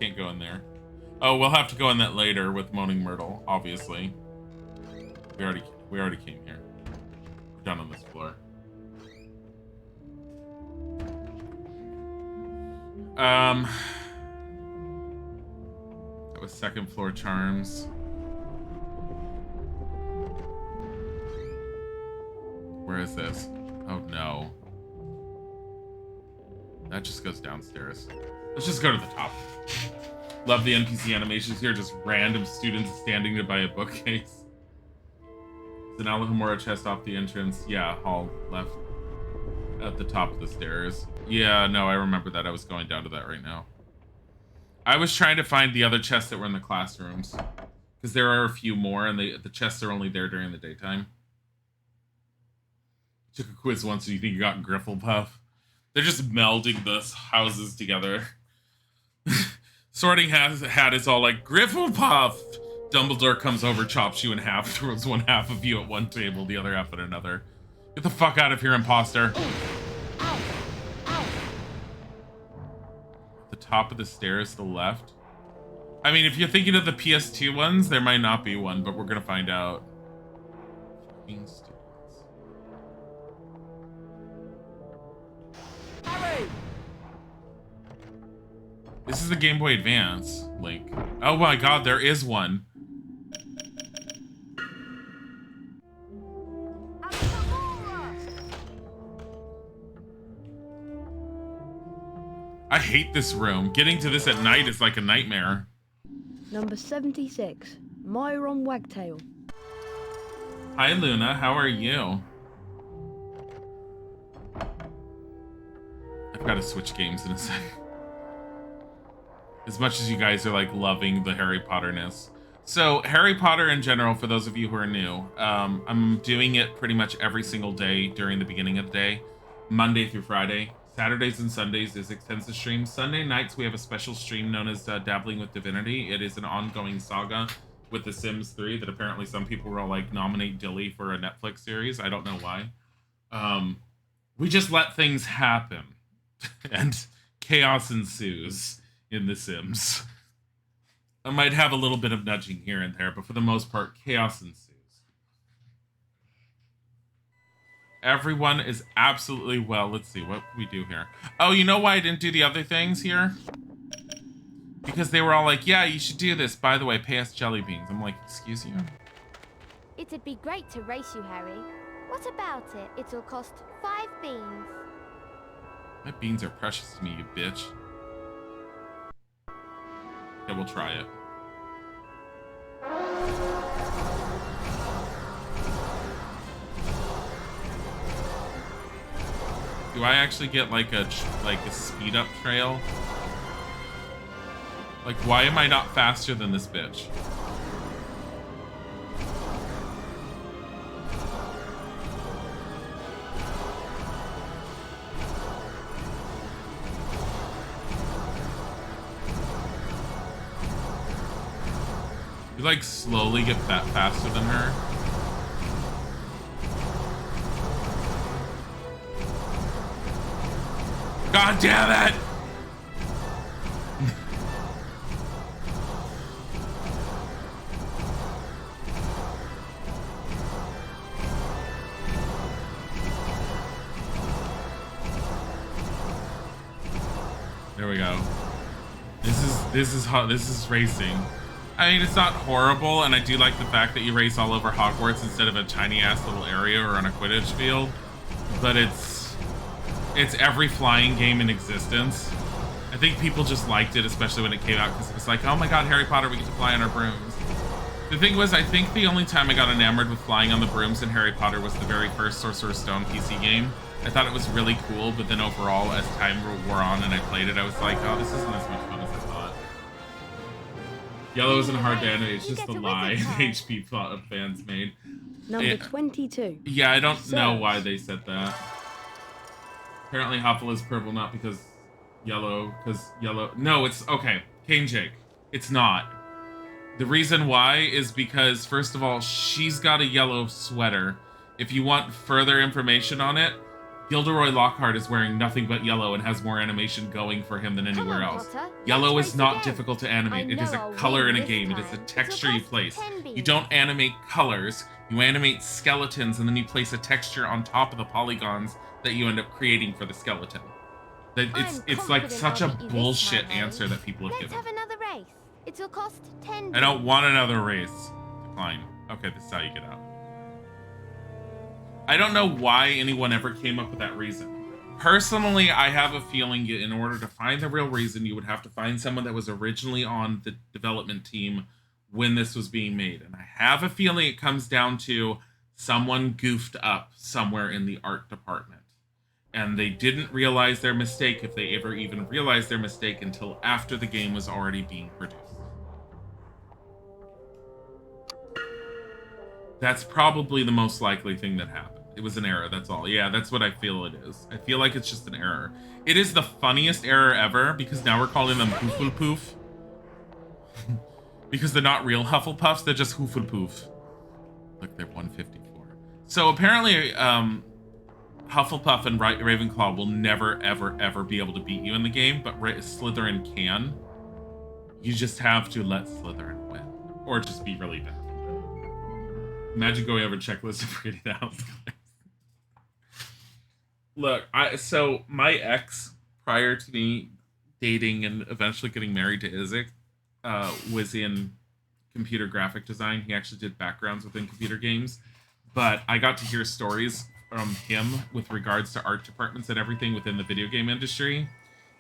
Can't go in there. Oh, we'll have to go in that later with Moaning Myrtle, obviously. We already came here. We're done on this floor. That was 2nd floor charms. Where is this? Oh no. That just goes downstairs. Let's just go to the top. Love the NPC animations here, just random students standing by a bookcase. It's an Alohomora chest off the entrance. Yeah, hall left at the top of the stairs. Yeah, no, I remember that. I was going down to that right now. I was trying to find the other chests that were in the classrooms. Because there are a few more, and the chests are only there during the daytime. Took a quiz once, and you think you got Grifflepuff. They're just melding the houses together. Sorting Hat is all like, Grifflepuff! Dumbledore comes over, chops you in half, throws one half of you at one table, the other half at another. Get the fuck out of here, imposter. The top of the stairs to the left. I mean, if you're thinking of the PS2 ones, there might not be one, but we're gonna find out. Harry! This is the Game Boy Advance, Link. Oh my god, there is one. I hate this room. Getting to this at night is like a nightmare. Number 76, Myron Wagtail. Hi, Luna. How are you? I've got to switch games in a second. As much as you guys are like loving the Harry Potter-ness. So Harry Potter in general, for those of you who are new, I'm doing it pretty much every single day during the beginning of the day, Monday through Friday. Saturdays and Sundays is extensive streams. Sunday nights we have a special stream known as Dabbling with Divinity. It is an ongoing saga with The Sims 3 that apparently some people will like nominate Dilly for a Netflix series. I don't know why. We just let things happen and chaos ensues in The Sims. I might have a little bit of nudging here and there, but for the most part, chaos ensues. Everyone is absolutely well. Let's see what we do here. Oh, you know why I didn't do the other things here? Because they were all like, yeah, you should do this. By the way, pay us jelly beans. I'm like, excuse you? It'd be great to race you, Harry. What about it? It'll cost 5 beans. My beans are precious to me, you bitch. Yeah, we'll try it. Do I actually get like a speed up trail? Like, why am I not faster than this bitch? like slowly get faster than her. God damn it! There we go. This is racing. I mean, it's not horrible, and I do like the fact that you race all over Hogwarts instead of a tiny ass little area or on a Quidditch field. But it's every flying game in existence. I think people just liked it, especially when it came out, because it was like, oh my god, Harry Potter, we get to fly on our brooms. The thing was, I think the only time I got enamored with flying on the brooms in Harry Potter was the very first Sorcerer's Stone PC game. I thought it was really cool, but then overall, as time wore on and I played it, I was like, oh, this isn't as much fun as I thought. Yellow isn't hard to animate, it's just the lie the HP fans made. Number 22. Yeah, I don't know why they said that. Apparently Huffle is purple, not because yellow, No, it's, okay, Cane Jake. It's not. The reason why is because, first of all, she's got a yellow sweater. If you want further information on it, Gilderoy Lockhart is wearing nothing but yellow and has more animation going for him than anywhere else. Yellow is not difficult to animate. It is a color in a game. It is a texture you place. You don't animate colors. You animate skeletons, and then you place a texture on top of the polygons that you end up creating for the skeleton. It's like such a bullshit answer that people have given. Let's have another race. It'll cost 10. I don't want another race. Decline. Okay, this is how you get out. I don't know why anyone ever came up with that reason. Personally, I have a feeling in order to find the real reason, you would have to find someone that was originally on the development team when this was being made. And I have a feeling it comes down to someone goofed up somewhere in the art department. And they didn't realize their mistake, if they ever even realized their mistake, until after the game was already being produced. That's probably the most likely thing that happened. It was an error, that's all. Yeah, that's what I feel it is. I feel like it's just an error. It is the funniest error ever, because now we're calling them Hufflepoof. Because they're not real Hufflepuffs, they're just Hufflepoof. Look, they're 154. So apparently, Hufflepuff and Ravenclaw will never, ever, ever be able to beat you in the game, but Slytherin can. You just have to let Slytherin win. Or just be really bad. Imagine going over a checklist and reading it out. Look, so my ex, prior to me dating and eventually getting married to Isaac, was in computer graphic design. He actually did backgrounds within computer games. But I got to hear stories from him with regards to art departments and everything within the video game industry.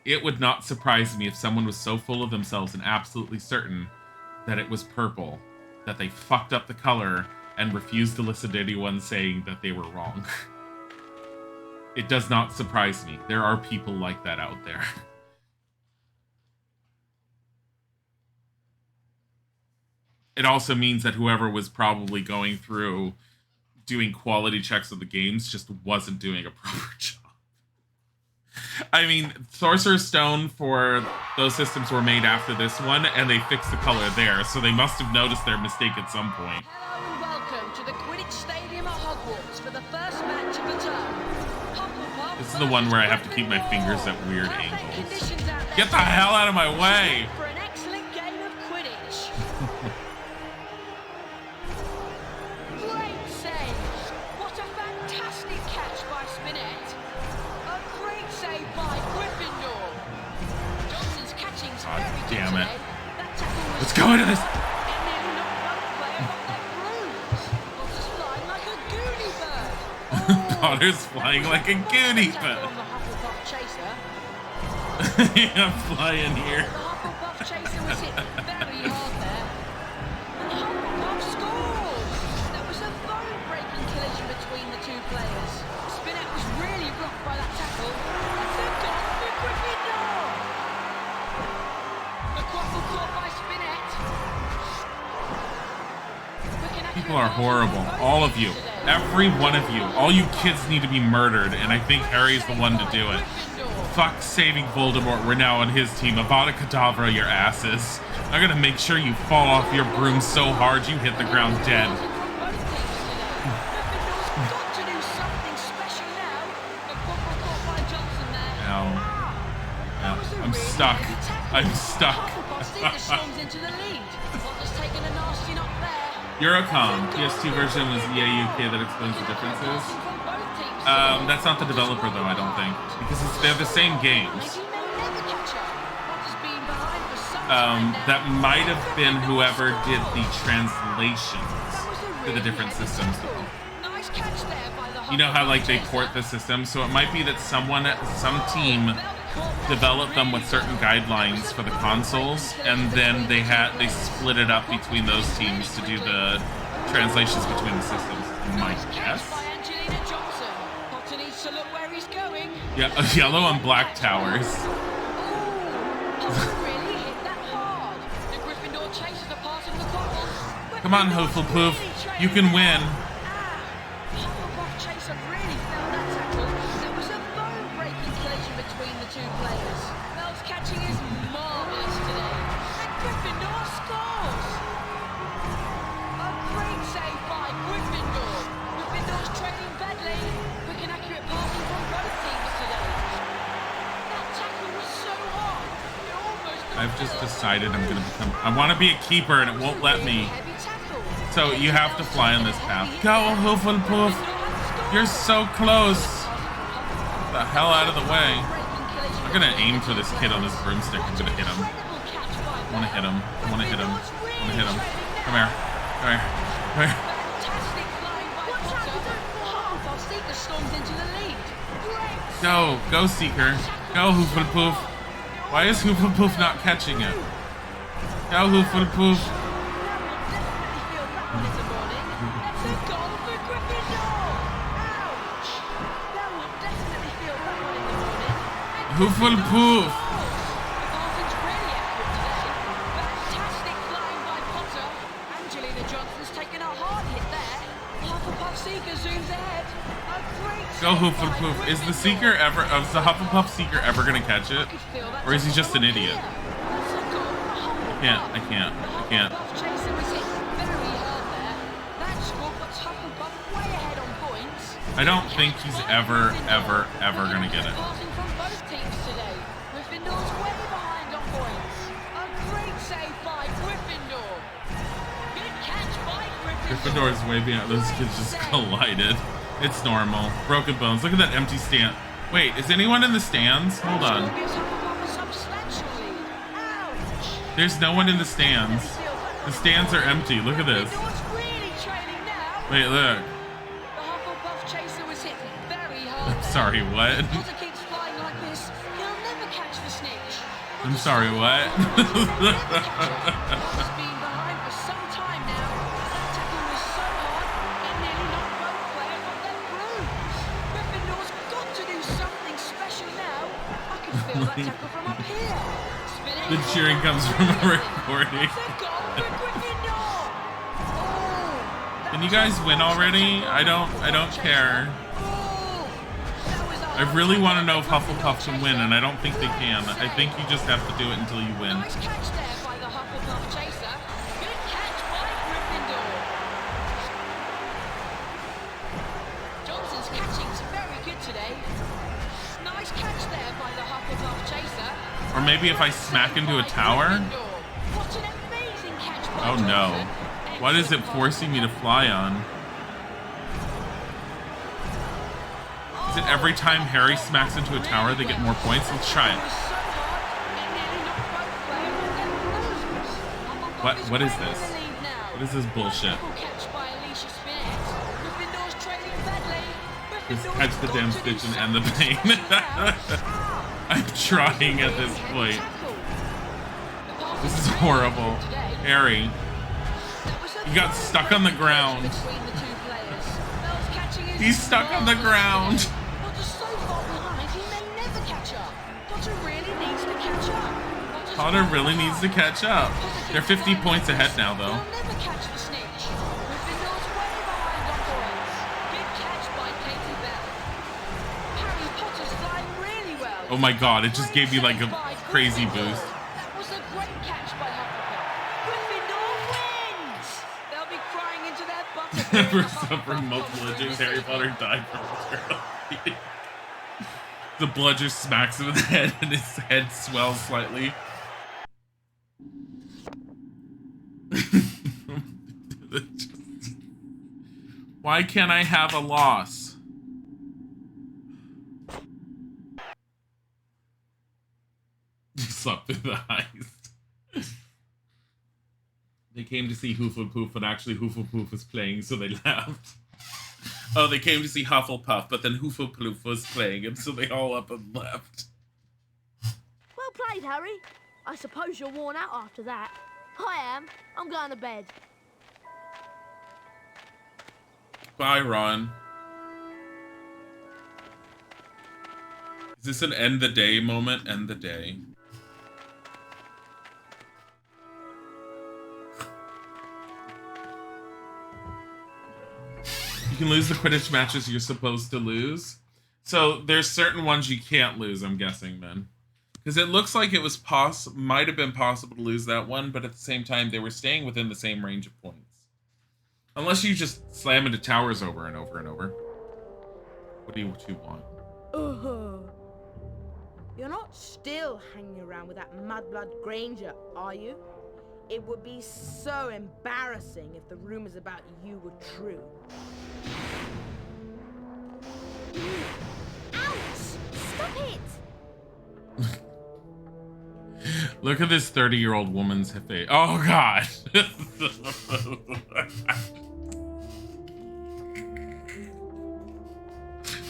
It would not surprise me if someone was so full of themselves and absolutely certain that it was purple, that they fucked up the color and refused to listen to anyone saying that they were wrong. It does not surprise me. There are people like that out there. It also means that whoever was probably going through doing quality checks of the games just wasn't doing a proper job. I mean, Sorcerer's Stone for those systems were made after this one, and they fixed the color there, so they must have noticed their mistake at some point. Hello and welcome to the Quidditch Stadium at Hogwarts for the first match of the term. This is the one where I have to keep my fingers at weird angles. Get the hell out of my way! For an excellent game of Quidditch. Great save! What a fantastic catch by Spinette! A great save by Gryffindor! Johnson's catching's very good damn it. today. That tackle was Let's go into this! it nearly knocked both players off their brooms. Potter's flying like a goony bird. Potter's flying like a goony bird. On the Hufflepuff chaser. I'm flying here. The Hufflepuff chaser was hit very hard there. And Hufflepuff scores! That was a bone-breaking collision between the two players. Spinette was really rocked by that tackle. It's a goal for Gryffindor! The quaffle caught by Spinette. People are horrible. All of you. Every one of you. All you kids need to be murdered, and I think Harry's the one to do it. Fuck saving Voldemort. We're now on his team. Avada Kedavra, your asses. I'm gonna make sure you fall off your broom so hard you hit the ground dead. I'm stuck. I'm stuck. Eurocom, PS2 version was EA UK that explains the differences. That's not the developer though, I don't think. Because they're the same games. That might have been whoever did the translations to the different systems though. You know how like they port the system, so it might be that some team developed them with certain guidelines for the consoles, and then they split it up between those teams to do the translations between the systems. My guess. Yeah, yellow and black towers. Come on, Hufflepuff, you can win. I've just decided I'm gonna become. I want to be a keeper, and it won't let me. So you have to fly on this path. Go, Hufflepuff! You're so close. Get the hell out of the way! I'm gonna aim for this kid on this broomstick. I'm gonna hit him. I want to hit him. I want to hit him. I want to hit him. Come here. Come here. Come here. Go, go, Seeker. Go, Hufflepuff. Why is Hufflepuff not catching it? Go, Hufflepuff. Hufflepuff. Go, Hufflepuff. Is the Seeker ever, is the Hufflepuff Seeker ever gonna catch it? Or is he just an idiot? I can't. I don't think he's ever gonna get it. Gryffindor is way beyond. Those kids just collided. It's normal. Broken bones. Look at that empty stand. Wait, is anyone in the stands? Hold on. There's no one in the stands. The stands are empty. Look at this. Wait, look. I'm sorry, what? I'm sorry, what? The cheering comes from a recording. Can you guys win already? I don't care. I really want to know if Hufflepuff can win, and I don't think they can. I think you just have to do it until you win. Johnson's catching's very good today. Nice catch there by the Hufflepuff chaser. Or maybe if I smack into a tower? Oh no. What is it forcing me to fly on? Is it every time Harry smacks into a tower they get more points? Let's try it. What is this? What is this bullshit? Just catch the damn stitch and end the pain. I'm trying at this point. This is horrible. Harry, you got stuck on the ground. He's stuck on the ground. Potter really needs to catch up. They're 50 points ahead now, though. Oh my god, it just gave me like a crazy boost. That was a great catch by Hufflepuff. Gryffindor wins! They'll be crying into their butter. For suffering multiple injuries, Harry Potter died from the bludger smacks him in the head and his head swells slightly. Why can't I have a loss? Slept through the heist. They came to see Hufflepuff, but actually Hufflepuff was playing, so they left. Oh, they came to see Hufflepuff, but then Hufflepuff was playing, and so they all up and left. Well played, Harry. I suppose you're worn out after that. I am. I'm going to bed. Bye, Ron. Is this an end the day moment? End the day. You can lose the Quidditch matches you're supposed to lose. So there's certain ones you can't lose, I'm guessing, then. Because it looks like it was might have been possible to lose that one, but at the same time, they were staying within the same range of points. Unless you just slam into towers over and over and over. What do you want? You're not still hanging around with that Mudblood Granger, are you? It would be so embarrassing if the rumors about you were true. Ouch! Stop it! Look at this 30-year-old woman's face. Oh, God.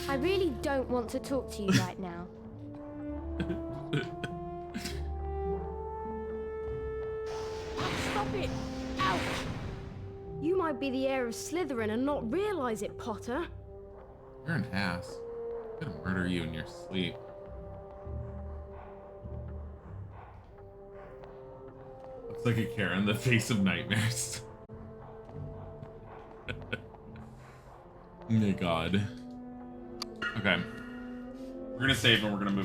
I really don't want to talk to you right now. Stop it! Ouch! You might be the heir of Slytherin and not realise it, Potter. You're an ass. I'm gonna murder you in your sleep. Looks like a Karen, the face of nightmares. Oh my god. Okay. We're gonna save and we're gonna move.